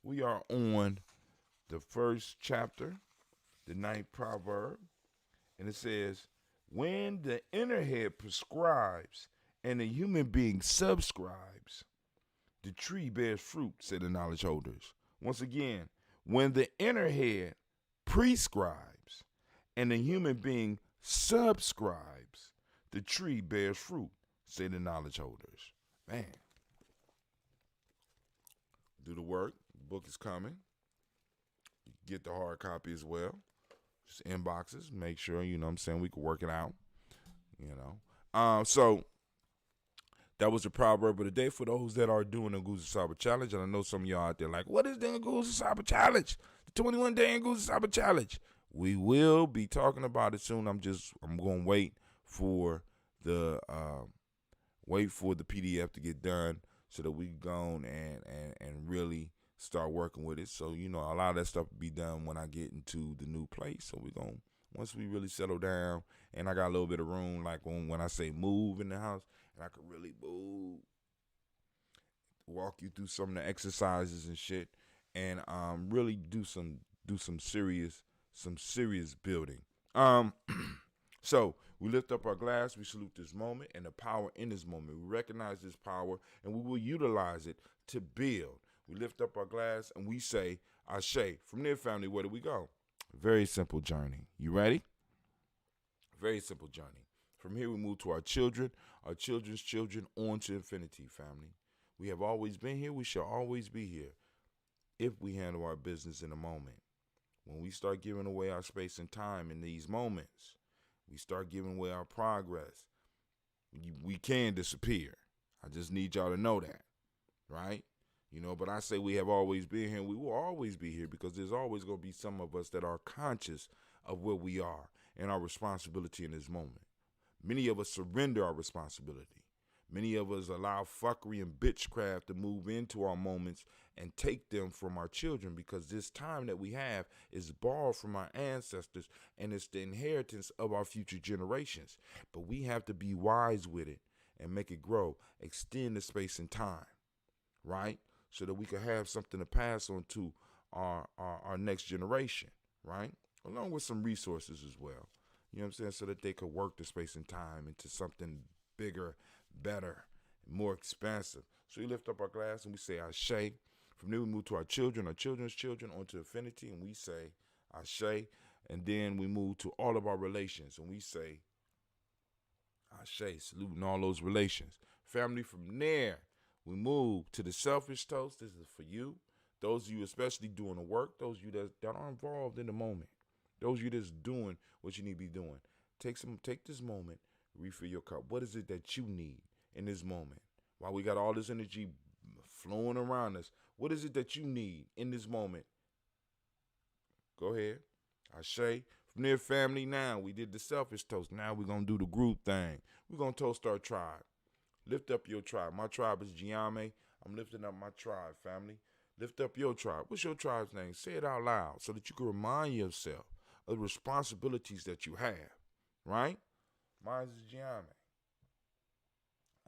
We are on the first chapter, the 9th proverb. And it says, when the inner head prescribes and the human being subscribes, the tree bears fruit, said the knowledge holders. Once again, when the inner head prescribes and the human being subscribes, the tree bears fruit, say the knowledge holders. Man. Do the work. The book is coming. You get the hard copy as well. Just inboxes. Make sure, we can work it out. So that was the proverb of the day for those that are doing the Nguza Saba Challenge. And I know some of y'all out there like, what is the Nguza Saba Challenge? The 21-day Nguza Saba Challenge. We will be talking about it soon. I'm going to wait for the PDF to get done so that we can go and really start working with it. So, a lot of that stuff will be done when I get into the new place. So once we really settle down and I got a little bit of room, like when I say move in the house, and I could really move, walk you through some of the exercises and shit, and really do some serious building. So we lift up our glass, we salute this moment and the power in this moment. We recognize this power and we will utilize it to build. We lift up our glass and we say, Ashe. From there, family, where do we go? Very simple journey. You ready? Very simple journey. From here, we move to our children, our children's children, on to infinity, family. We have always been here. We shall always be here if we handle our business in a moment. When we start giving away our space and time in these moments, we start giving away our progress. We can disappear. I just need y'all to know that, right? But I say we have always been here, and we will always be here because there's always going to be some of us that are conscious of where we are and our responsibility in this moment. Many of us surrender our responsibility. Many of us allow fuckery and bitchcraft to move into our moments and take them from our children because this time that we have is borrowed from our ancestors and it's the inheritance of our future generations. But we have to be wise with it and make it grow, extend the space and time, right? So that we can have something to pass on to our next generation, right? Along with some resources as well. You know what I'm saying? So that they could work the space and time into something bigger, better, more expansive. So we lift up our glass and we say Ashe. From there we move to our children, our children's children, onto infinity, and we say Ashe. And then we move to all of our relations and we say Ashe, saluting all those relations. Family, from there we move to the selfish toast. This is for you. Those of you especially doing the work, those of you that are involved in the moment. Those of you that's doing what you need to be doing. Take this moment, refill your cup. What is it that you need in this moment? While we got all this energy flowing around us, what is it that you need in this moment? Go ahead. Ashe. From there, family, now we did the selfish toast. Now we're going to do the group thing. We're going to toast our tribe. Lift up your tribe. My tribe is Giame. I'm lifting up my tribe, family. Lift up your tribe. What's your tribe's name? Say it out loud so that you can remind yourself of the responsibilities that you have, right? Mine is Giame.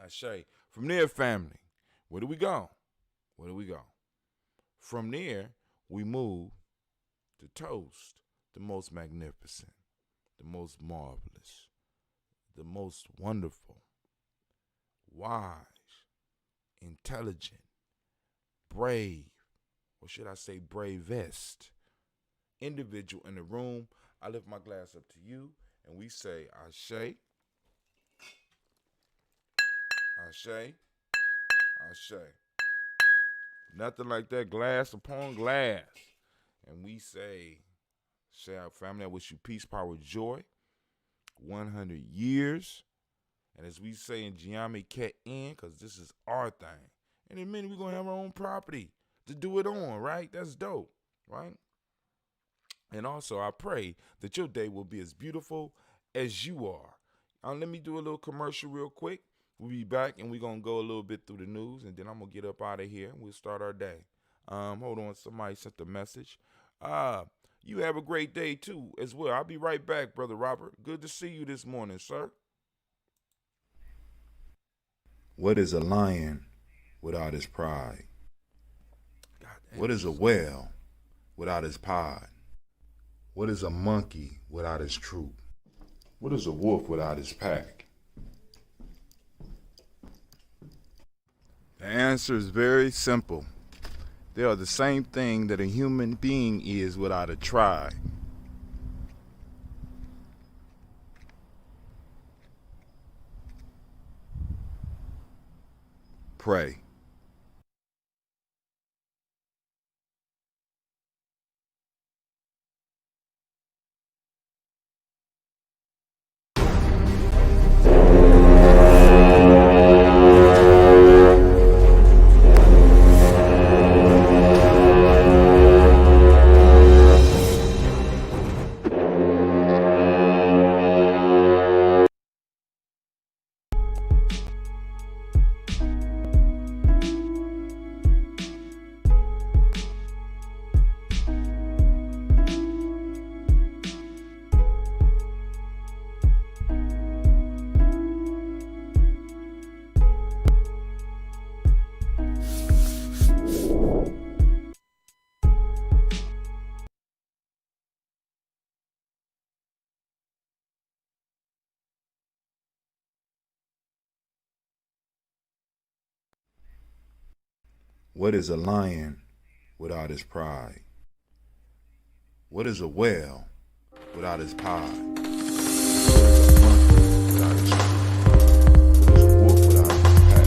Ashe. From there, family, where do we go? Where do we go? From there, we move to toast the most magnificent, the most marvelous, the most wonderful, wise, intelligent, brave, or should I say bravest individual in the room. I lift my glass up to you and we say Ashe, Ashe, Ashe. Nothing like that, glass upon glass. And we say our family, I wish you peace, power, joy, 100 years. And as we say in Giame Ket In, because this is our thing. And in a minute, we're going to have our own property to do it on, right? That's dope, right? And also, I pray that your day will be as beautiful as you are. Let me do a little commercial real quick. We'll be back, and we're going to go a little bit through the news, and then I'm going to get up out of here, and we'll start our day. Hold on. Somebody sent the message. You have a great day, too, as well. I'll be right back, Brother Robert. Good to see you this morning, sir. What is a lion without his pride? What is a whale without his pod? What is a monkey without his troop? What is a wolf without his pack? The answer is very simple. They are the same thing that a human being is without a tribe. Pray. What is a lion without his pride? What is a whale without his pod? What is a monkey without his treat? What is a wolf without his pack?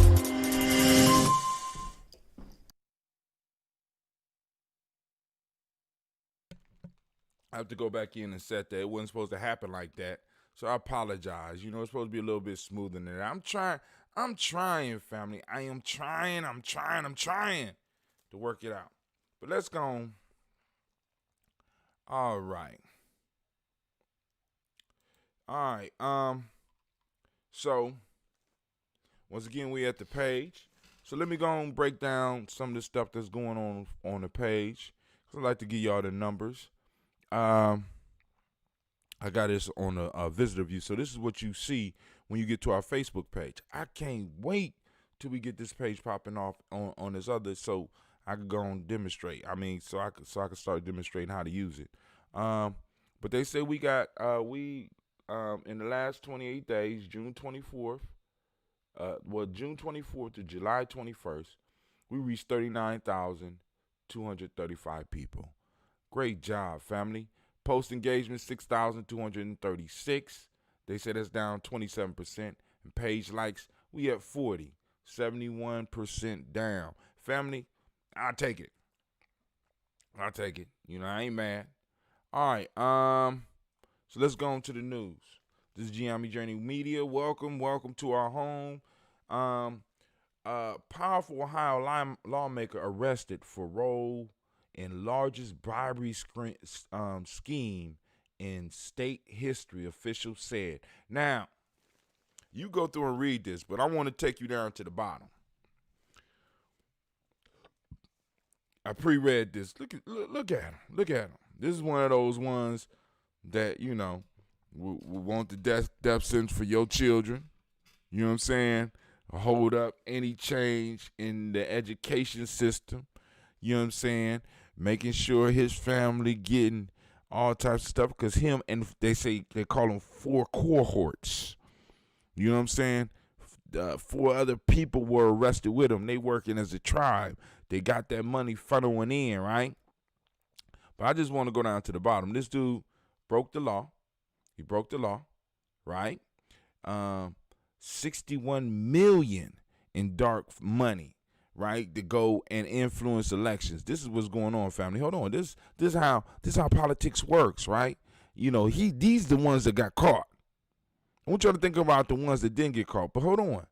I have to go back in and set that. It wasn't supposed to happen like that. So I apologize. You know, it's supposed to be a little bit smoother than that. I'm trying, family. I'm trying to work it out. But let's go on. All right. So once again, we at the page. So let me go and break down some of the stuff that's going on the page. Cause I like to give y'all the numbers. I got this on a visitor view. So this is what you see when you get to our Facebook page. I can't wait till we get this page popping off on this other, so I could go and demonstrate. I mean, so I could start demonstrating how to use it. But they say we got in the last 28 days, June 24th to July 21st, we reached 39,235 people. Great job, family. Post engagement, 6,236. They say that's down 27%. And page likes, we at 40, 71% down. Family, I'll take it. You know, I ain't mad. All right. So let's go on to the news. This is Gianni Journey Media. Welcome to our home. Powerful Ohio lawmaker arrested for role in largest bribery scheme in state history, officials said. Now, you go through and read this, but I want to take you down to the bottom. I pre-read this. Look at him. This is one of those ones that, you know, we want the death sentence for your children. You know what I'm saying? Hold up any change in the education system. You know what I'm saying? Making sure his family getting all types of stuff, because him and they call them 4 cohorts. You know what I'm saying? 4 other people were arrested with him. They working as a tribe. They got that money funneling in, right? But I just want to go down to the bottom. This dude broke the law. He broke the law, right? 61 million in dark money, right, to go and influence elections. This is what's going on, family. Hold on. This is how politics works, right? You know, these the ones that got caught. I want y'all to think about the ones that didn't get caught. But hold on.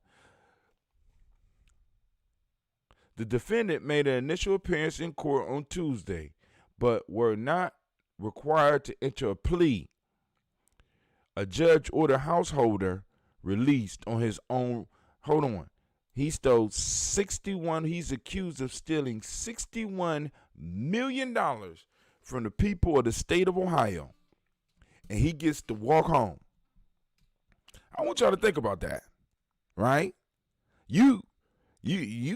The defendant made an initial appearance in court on Tuesday, but were not required to enter a plea. A judge ordered householder released on his own. Hold on. He's accused of stealing $61 million from the people of the state of Ohio. And he gets to walk home. I want y'all to think about that, right? You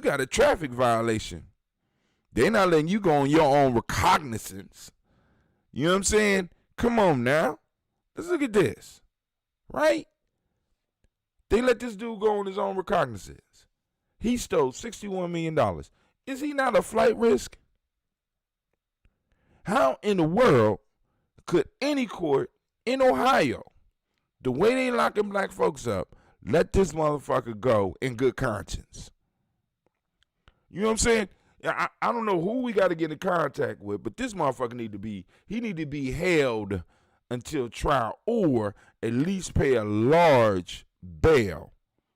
got a traffic violation. They're not letting you go on your own recognizance. You know what I'm saying? Come on now. Let's look at this, right? They let this dude go on his own recognizance. He stole $61 million. Is he not a flight risk? How in the world could any court in Ohio, the way they locking black folks up, let this motherfucker go in good conscience? You know what I'm saying? I don't know who we got to get in contact with, but this motherfucker need to be held until trial, or at least pay a large bail.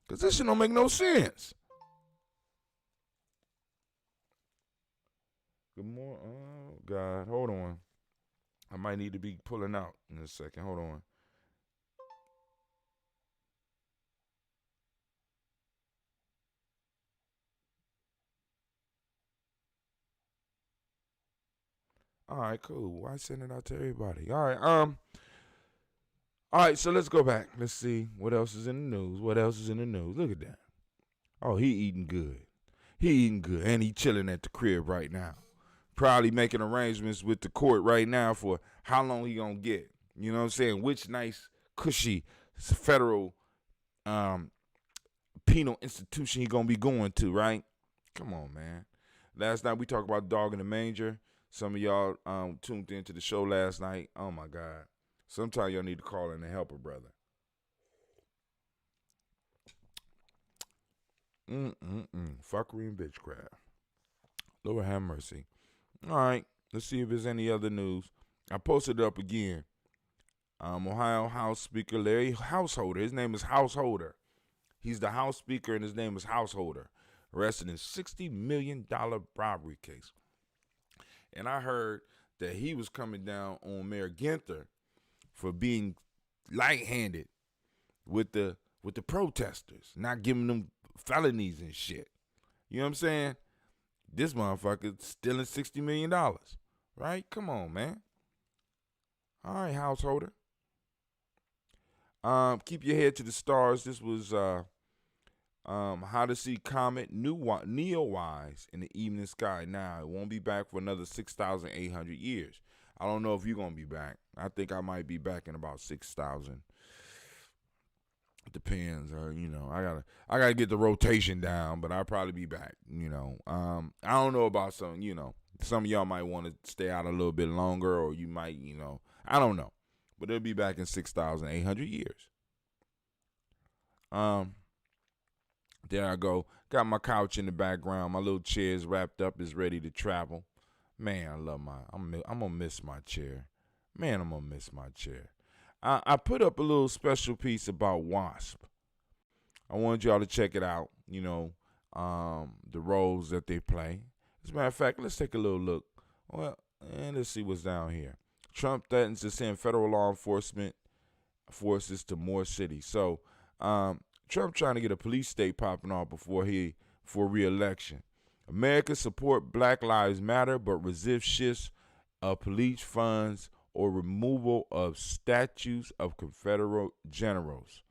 Because this shit don't make no sense. Good morning. Oh, God. Hold on. I might need to be pulling out in a second. Hold on. All right, cool. Why send it out to everybody? All right, so let's go back. Let's see what else is in the news. Look at that. Oh, he eating good. And he chilling at the crib right now. Probably making arrangements with the court right now for how long he gonna get. You know what I'm saying? Which nice, cushy federal penal institution he gonna be going to, right? Come on, man. Last night we talked about dog in the manger. Some of y'all tuned into the show last night. Oh my God. Sometimes y'all need to call in and help a brother. Fuckery and bitchcraft. Lord have mercy. All right. Let's see if there's any other news. I posted it up again. Ohio House Speaker Larry Householder. His name is Householder. He's the House Speaker and his name is Householder. Arrested in $60 million bribery case. And I heard that he was coming down on Mayor Ginther for being light-handed with the protesters, not giving them felonies and shit. You know what I'm saying? This motherfucker stealing $60 million, right? Come on, man. All right, Householder. Keep your head to the stars. This was how to see comet Neowise in the evening sky. Now, it won't be back for another 6,800 years. I don't know if you're going to be back. I think I might be back in about 6,000. It depends. I gotta get the rotation down, but I'll probably be back. I don't know about some of y'all might want to stay out a little bit longer, or you might, I don't know. But it'll be back in 6,800 years. There I go. Got my couch in the background. My little chair is wrapped up, is ready to travel. Man, I love I'm gonna miss my chair. Man, I'm gonna miss my chair. I put up a little special piece about Wasp. I wanted y'all to check it out. The roles that they play. As a matter of fact, let's take a little look. Well, and let's see what's down here. Trump threatens to send federal law enforcement forces to more cities. So, Trump trying to get a police state popping off for re-election. America support Black Lives Matter, but resist shifts of police funds or removal of statues of Confederate generals.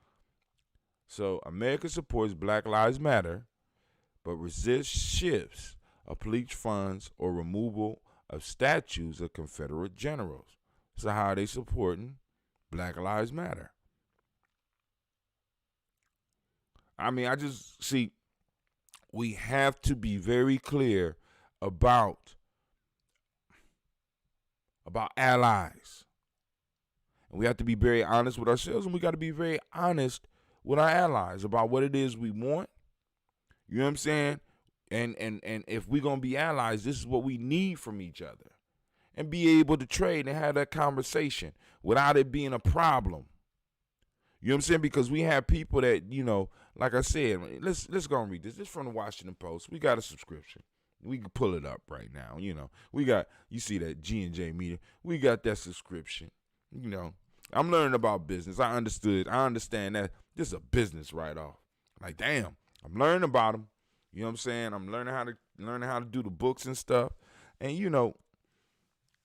So America supports Black Lives Matter, but resists shifts of police funds or removal of statues of Confederate generals. So how are they supporting Black Lives Matter? I mean, I just see we have to be very clear about allies. And we have to be very honest with ourselves, and we got to be very honest with our allies about what it is we want. You know what I'm saying? And if we're going to be allies, this is what we need from each other. And be able to trade and have that conversation without it being a problem. You know what I'm saying? Because we have people that, like I said, let's go and read this. This is from the Washington Post. We got a subscription. We can pull it up right now. We got, you see that G&J media. We got that subscription. I'm learning about business. I understand that this is a business write-off. Like, damn, I'm learning about them. You know what I'm saying? I'm learning how to do the books and stuff. And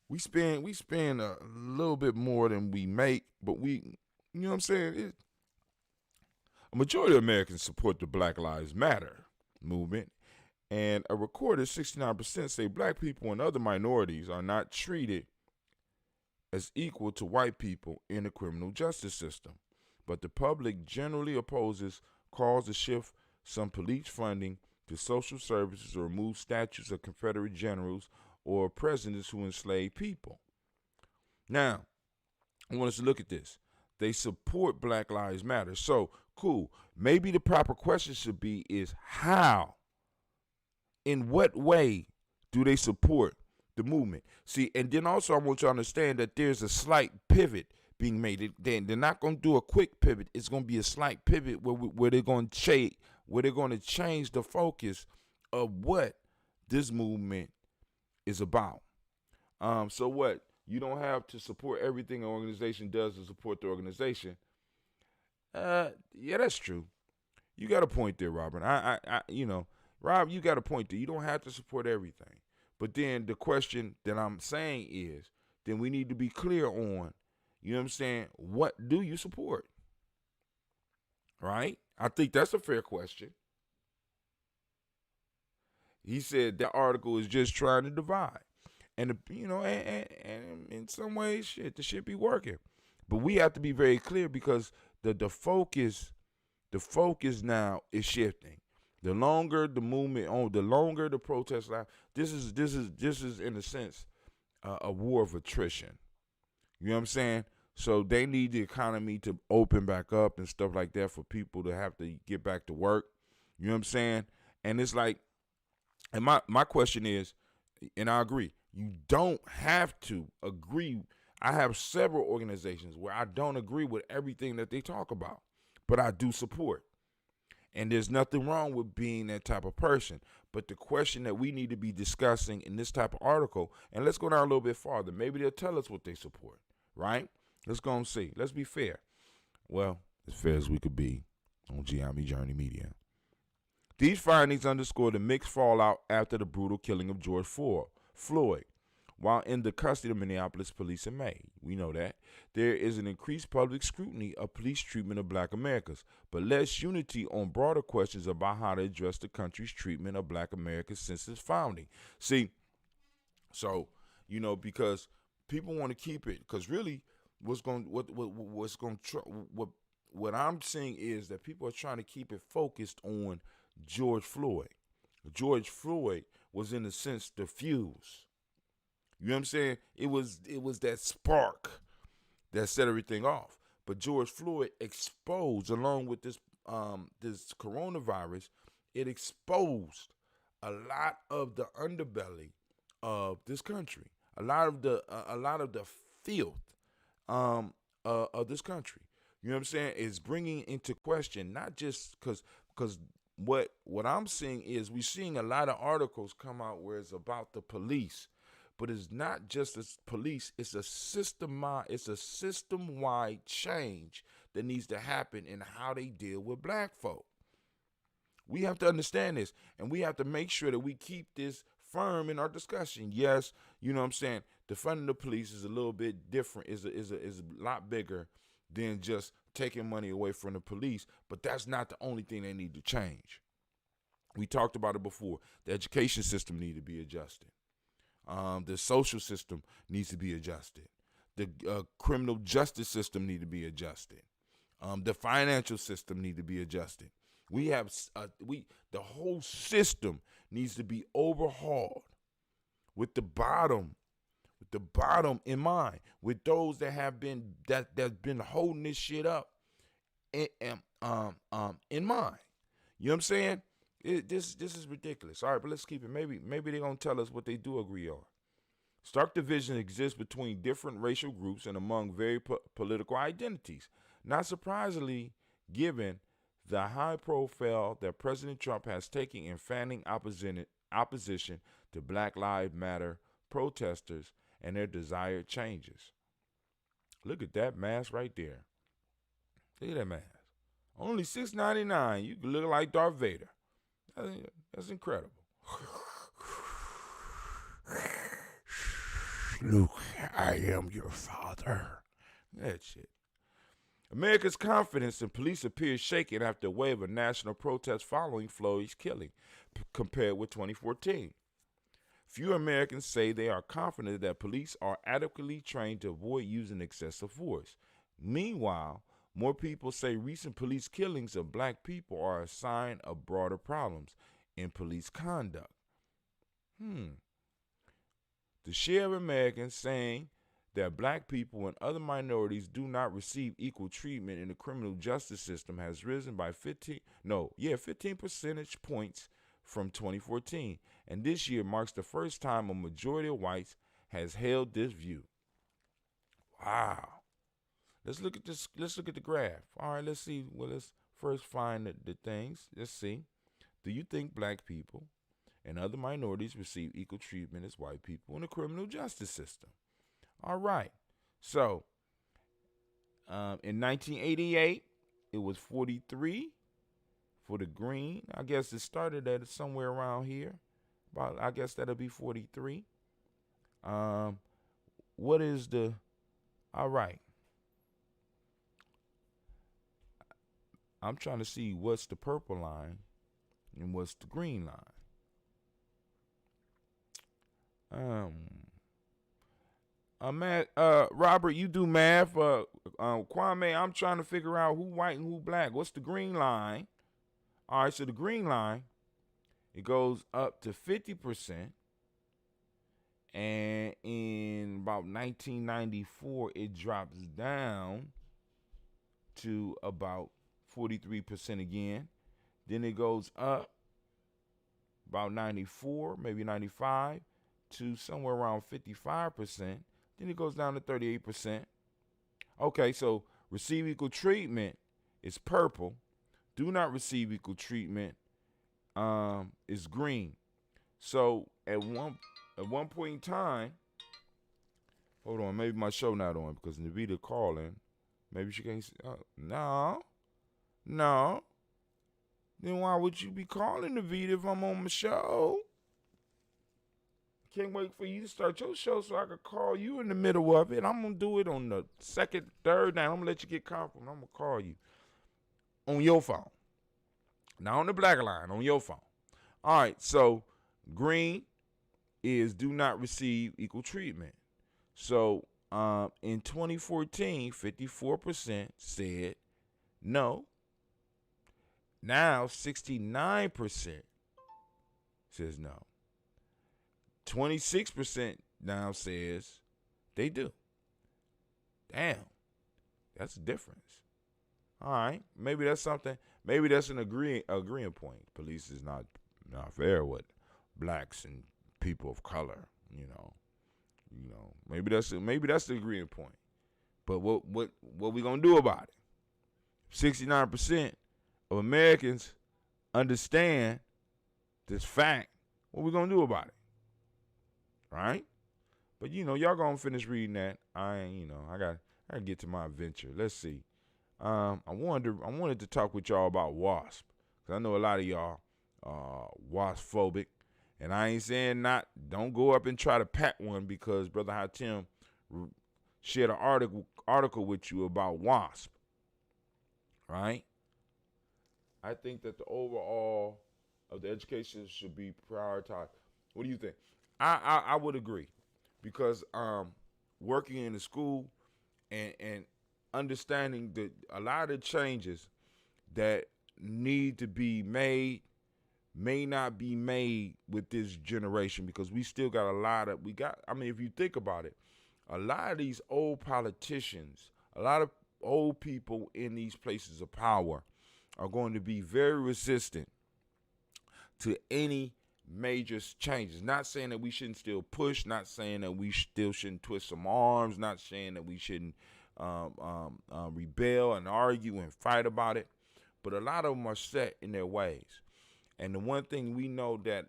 we spend a little bit more than we make, but you know what I'm saying? A majority of Americans support the Black Lives Matter movement, and a recorded 69% say black people and other minorities are not treated as equal to white people in the criminal justice system. But the public generally opposes calls to shift some police funding to social services or remove statues of Confederate generals or presidents who enslaved people. Now, I want us to look at this. They support Black Lives Matter. So, cool. Maybe the proper question should be is how, in what way do they support the movement? See, and then also I want you to understand that there's a slight pivot being made. They're not going to do a quick pivot. It's going to be a slight pivot where they're going to change the focus of what this movement is about. So what? You don't have to support everything an organization does to support the organization. Yeah, that's true. You got a point there, Robert. Rob, you got a point there. You don't have to support everything. But then the question that I'm saying is, then we need to be clear on, you know what I'm saying, what do you support? Right? I think that's a fair question. He said that article is just trying to divide. And and in some ways, the shit be working. But we have to be very clear because the focus now is shifting. The longer the movement on, the longer the protest last. This is in a sense a war of attrition. You know what I'm saying? So they need the economy to open back up and stuff like that for people to have to get back to work. You know what I'm saying? And it's like, and my question is, and I agree, you don't have to agree. I have several organizations where I don't agree with everything that they talk about, but I do support. And there's nothing wrong with being that type of person. But the question that we need to be discussing in this type of article, and let's go down a little bit farther. Maybe they'll tell us what they support, right? Let's go and see. Let's be fair. Well, as fair as we could be on Giami Journey Media. These findings underscore the mixed fallout after the brutal killing of George Floyd. While in the custody of Minneapolis police in May, we know that, there is an increased public scrutiny of police treatment of black Americans, but less unity on broader questions about how to address the country's treatment of black Americans since its founding. See, so, because people want to keep it, because really what I'm seeing is that people are trying to keep it focused on George Floyd. George Floyd was, in a sense, the fuse. You know what I'm saying? It was that spark that set everything off. But George Floyd exposed, along with this coronavirus, it exposed a lot of the underbelly of this country, a lot of the filth of this country. You know what I'm saying? It's bringing into question, not just because what I'm seeing is we're seeing a lot of articles come out where it's about the police. But it's not just the police, it's a system-wide change that needs to happen in how they deal with black folk. We have to understand this, and we have to make sure that we keep this firm in our discussion. Yes, you know what I'm saying, defunding the police is a little bit different, is a lot bigger than just taking money away from the police, but that's not the only thing they need to change. We talked about it before. The education system needs to be adjusted. The social system needs to be adjusted. The criminal justice system needs to be adjusted. The financial system needs to be adjusted. The whole system needs to be overhauled with the bottom in mind, with those that have been that's been holding this shit up in mind. You know what I'm saying? This is ridiculous. All right, but let's keep it. Maybe they're going to tell us what they do agree on. Stark division exists between different racial groups and among very political identities. Not surprisingly, given the high profile that President Trump has taken in fanning opposition to Black Lives Matter protesters and their desired changes. Look at that mask right there. Look at that mask. Only $6.99. You can look like Darth Vader. That's incredible. Luke, I am your father. That shit. America's confidence in police appears shaken after a wave of national protest following Floyd's killing, compared with 2014. Few Americans say they are confident that police are adequately trained to avoid using excessive force. Meanwhile, more people say recent police killings of black people are a sign of broader problems in police conduct. The share of Americans saying that black people and other minorities do not receive equal treatment in the criminal justice system has risen by 15 percentage points from 2014. And this year marks the first time a majority of whites has held this view. Wow. Let's look at this. Let's look at the graph. All right, let's see. Well, let's first find the things. Let's see. Do you think black people and other minorities receive equal treatment as white people in the criminal justice system? All right. So, in 1988, it was 43 for the green. I guess it started at somewhere around here. I guess that'll be 43. What is the? All right. I'm trying to see what's the purple line and what's the green line. Robert, you do math. Kwame, I'm trying to figure out who white and who black. What's the green line? All right, so the green line It goes up to 50%. And in about 1994, it drops down to about 43% again. Then it goes up about 94, maybe 95, to somewhere around 55%. Then it goes down to 38%. Okay, so receive equal treatment is purple. Do not receive equal treatment is green. So at one point in time, hold on, maybe my show not on because Navita calling. Maybe she can't see. No. Then why would you be calling Navita if I'm on my show? Can't wait for you to start your show so I could call you in the middle of it. I'm going to do it on the second, third night. I'm going to let you get comfortable. I'm going to call you on your phone. Not on the black line, on your phone. All right, so green is do not receive equal treatment. So in 2014, 54% said no. Now 69% says no. 26% now says they do. Damn, that's a difference. All right, maybe that's something. Maybe that's an agreeing point. Police is not fair with blacks and people of color. You know. Maybe that's the agreeing point. But what we gonna do about it? 69% of Americans understand this fact. What we gonna do about it? Right? But y'all gonna finish reading that. I gotta get to my adventure. Let's see. I wanted to talk with y'all about Wasp, because I know a lot of y'all Wasp phobic, and I ain't saying don't go up and try to pat one, because Brother Hatim shared an article with you about Wasp. Right? I think that the overall of the education should be prioritized. What do you think? I would agree, because working in the school and understanding that a lot of the changes that need to be made may not be made with this generation, because we still got if you think about it, a lot of these old politicians, a lot of old people in these places of power are going to be very resistant to any major changes. Not saying that we shouldn't still push, not saying that we still shouldn't twist some arms, not saying that we shouldn't rebel and argue and fight about it, but a lot of them are set in their ways. And the one thing we know that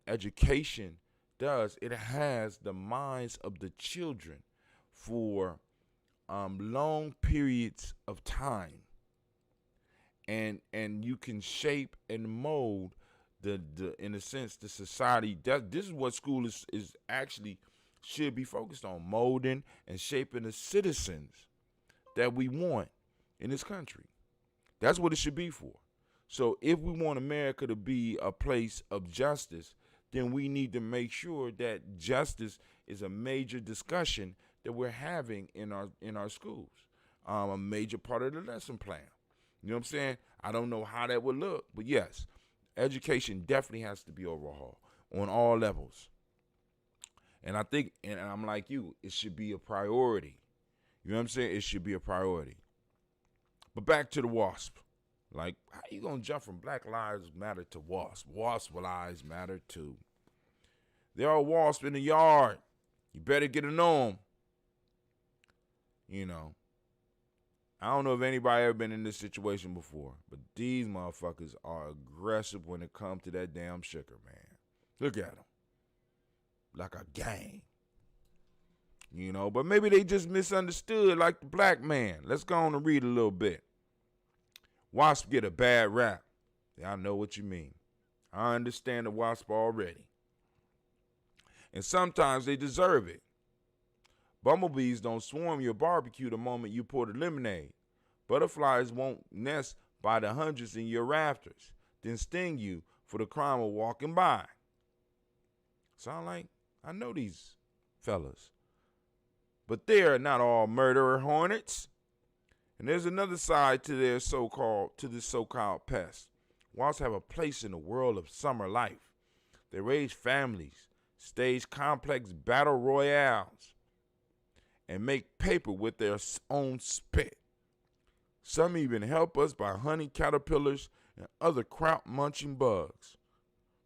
education does, it has the minds of the children for long periods of time, and you can shape and mold the in a sense the society. This is what school is actually should be focused on, molding and shaping the citizens that we want in this country. That's what it should be for. So if we want America to be a place of justice, then we need to make sure that justice is a major discussion that we're having in our schools, a major part of the lesson plan. You know what I'm saying? I don't know how that would look, but yes, education definitely has to be overhauled on all levels. And I think, and I'm like you, it should be a priority. You know what I'm saying? It should be a priority. But back to the Wasp. Like, how you going to jump from Black Lives Matter to Wasp? Wasp lives matter too. There are wasps in the yard. You better get to know them. I don't know if anybody ever been in this situation before, but these motherfuckers are aggressive when it comes to that damn sugar, man. Look at them. Like a gang. But maybe they just misunderstood like the black man. Let's go on and read a little bit. Wasps get a bad rap. I know what you mean. I understand the wasp already. And sometimes they deserve it. Bumblebees don't swarm your barbecue the moment you pour the lemonade. Butterflies won't nest by the hundreds in your rafters, then sting you for the crime of walking by. Sound like I know these fellas. But they are not all murderer hornets. And there's another side to this so-called pest. Wasps have a place in the world of summer life. They raise families, stage complex battle royales, and make paper with their own spit. Some even help us by hunting caterpillars and other crop-munching bugs.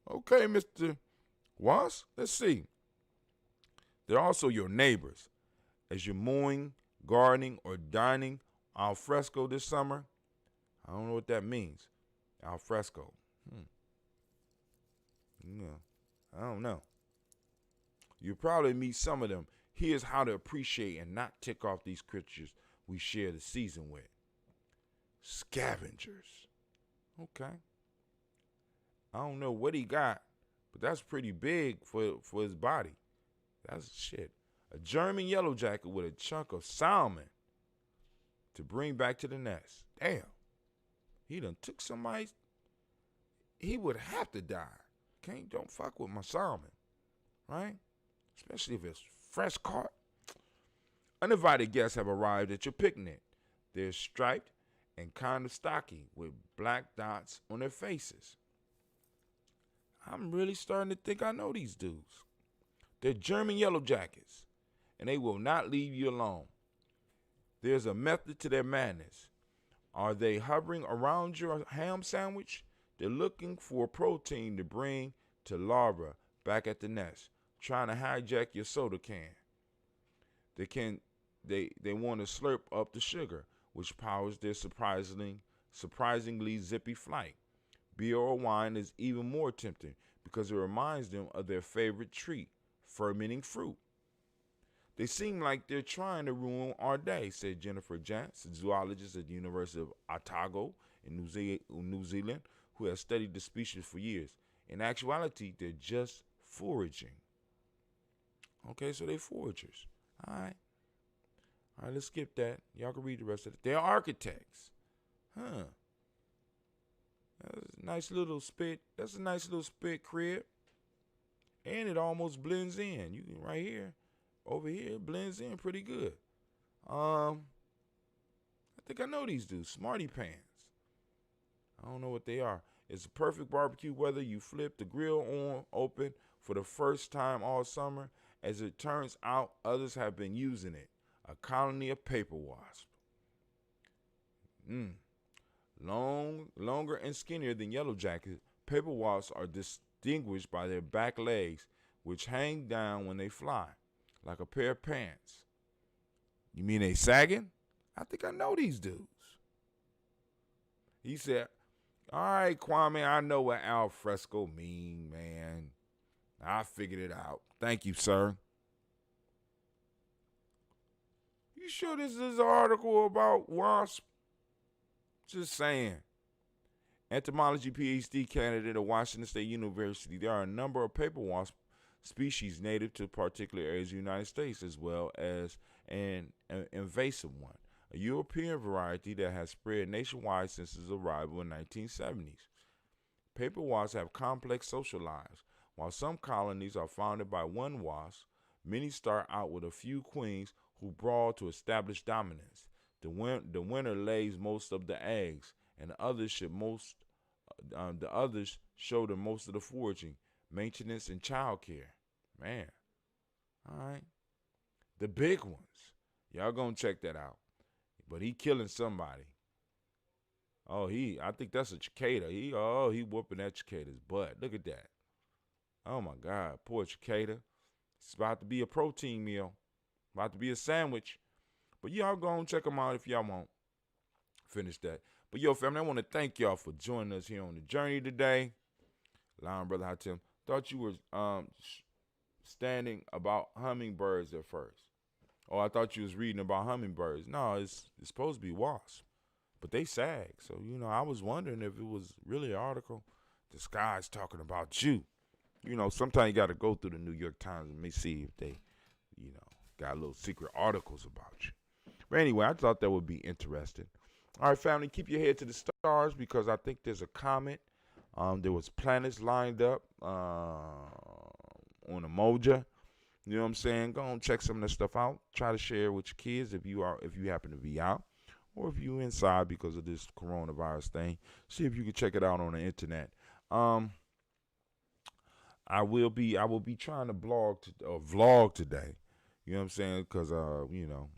Okay, Mr. Wasp, let's see. They're also your neighbors. As you're mowing, gardening, or dining al fresco this summer, I don't know what that means. Al fresco. Yeah, I don't know. You'll probably meet some of them. Here's how to appreciate and not tick off these creatures we share the season with. Scavengers. Okay. I don't know what he got, but that's pretty big for his body. That's shit. A German yellow jacket with a chunk of salmon to bring back to the nest. Damn. He done took somebody's. He would have to die. Don't fuck with my salmon. Right? Especially if it's fresh caught. Uninvited guests have arrived at your picnic. They're striped and kind of stocky with black dots on their faces. I'm really starting to think I know these dudes. They're German yellow jackets, and they will not leave you alone. There's a method to their madness. Are they hovering around your ham sandwich? They're looking for protein to bring to larvae back at the nest, trying to hijack your soda can. They want to slurp up the sugar, which powers their surprisingly zippy flight. Beer or wine is even more tempting because it reminds them of their favorite treat, fermenting fruit. They seem like they're trying to ruin our day, said Jennifer Jantz, a zoologist at the University of Otago in New Zealand, who has studied the species for years. In actuality, they're just foraging. Okay, so they're foragers. All right, let's skip that. Y'all can read the rest of it. They're architects. Huh. That's a nice little spit. That's a nice little spit crib. And it almost blends in. You can right here. Over here, it blends in pretty good. I think I know these dudes. Smarty Pants. I don't know what they are. It's perfect barbecue weather. You flip the grill on open for the first time all summer. As it turns out, others have been using it. A colony of paper wasp. Longer and skinnier than yellow jackets, paper wasps are distinguished by their back legs, which hang down when they fly, like a pair of pants. You mean they sagging? I think I know these dudes. He said, all right, Kwame, I know what al fresco mean, man. I figured it out. Thank you, sir. You sure this is an article about wasps? Just saying. Entomology PhD candidate at Washington State University. There are a number of paper wasp species native to particular areas of the United States, as well as an invasive one, a European variety that has spread nationwide since its arrival in the 1970s. Paper wasps have complex social lives. While some colonies are founded by one wasp, many start out with a few queens who brawl to establish dominance. The winner lays most of the eggs, and the others show them most of the foraging, maintenance, and child care. Man. All right. The big ones. Y'all gonna check that out. But he killing somebody. Oh, I think that's a cicada. He whooping that cicada's butt. Look at that. Oh my God, poor cicada. It's about to be a protein meal. About to be a sandwich. But y'all go and check them out if y'all want. Finish that. But yo, family, I want to thank y'all for joining us here on the journey today. Lion Brother Hatim, thought you were standing about hummingbirds at first. Oh, I thought you was reading about hummingbirds. No, it's supposed to be wasps. But they sag. So, I was wondering if it was really an article. The sky's talking about you. Sometimes you got to go through the New York Times and see if they, got little secret articles about you. But anyway, I thought that would be interesting. All right, family, keep your head to the stars because I think there's a comet. There was planets lined up on a Manger. You know what I'm saying? Go and check some of that stuff out. Try to share it with your kids if you happen to be out. or if you inside because of this coronavirus thing, see if you can check it out on the internet. I will be trying to vlog today. You know what I'm saying? Because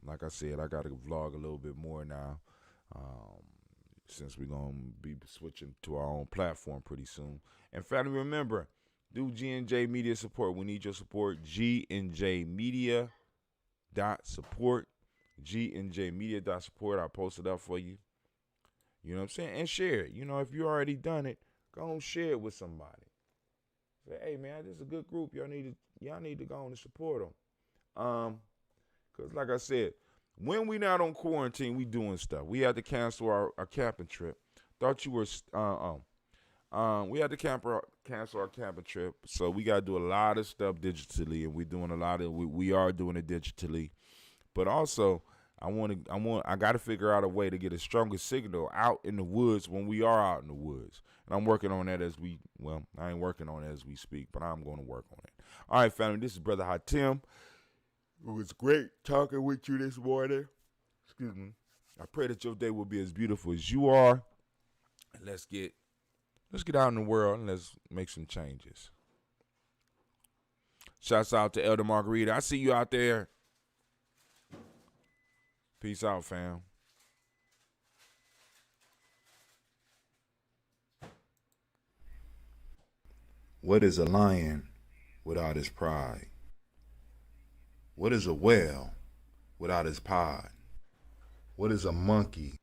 like I said, I got to vlog a little bit more now. Since we're gonna be switching to our own platform pretty soon. And finally, remember, do G&J Media support. We need your support. G&J Media .support. G&J Media .support. I'll post it up for you. You know what I'm saying? And share it. If you already done it, go and share it with somebody. Say, hey man, this is a good group. Y'all need to go on and support them. Cause like I said, when we not on quarantine, we doing stuff. We had to cancel our camping trip. Thought you were we had to cancel our camping trip, so we got to do a lot of stuff digitally, and we are doing it digitally. But also, I got to figure out a way to get a stronger signal out in the woods when we are out in the woods. And I'm working on that I ain't working on it as we speak, but I'm going to work on it. All right, family, this is Brother Hatim. It was great talking with you this morning. Excuse me. I pray that your day will be as beautiful as you are. And let's get out in the world and let's make some changes. Shouts out to Elder Margarita. I see you out there. Peace out, fam. What is a lion without his pride? What is a whale without his pod? What is a monkey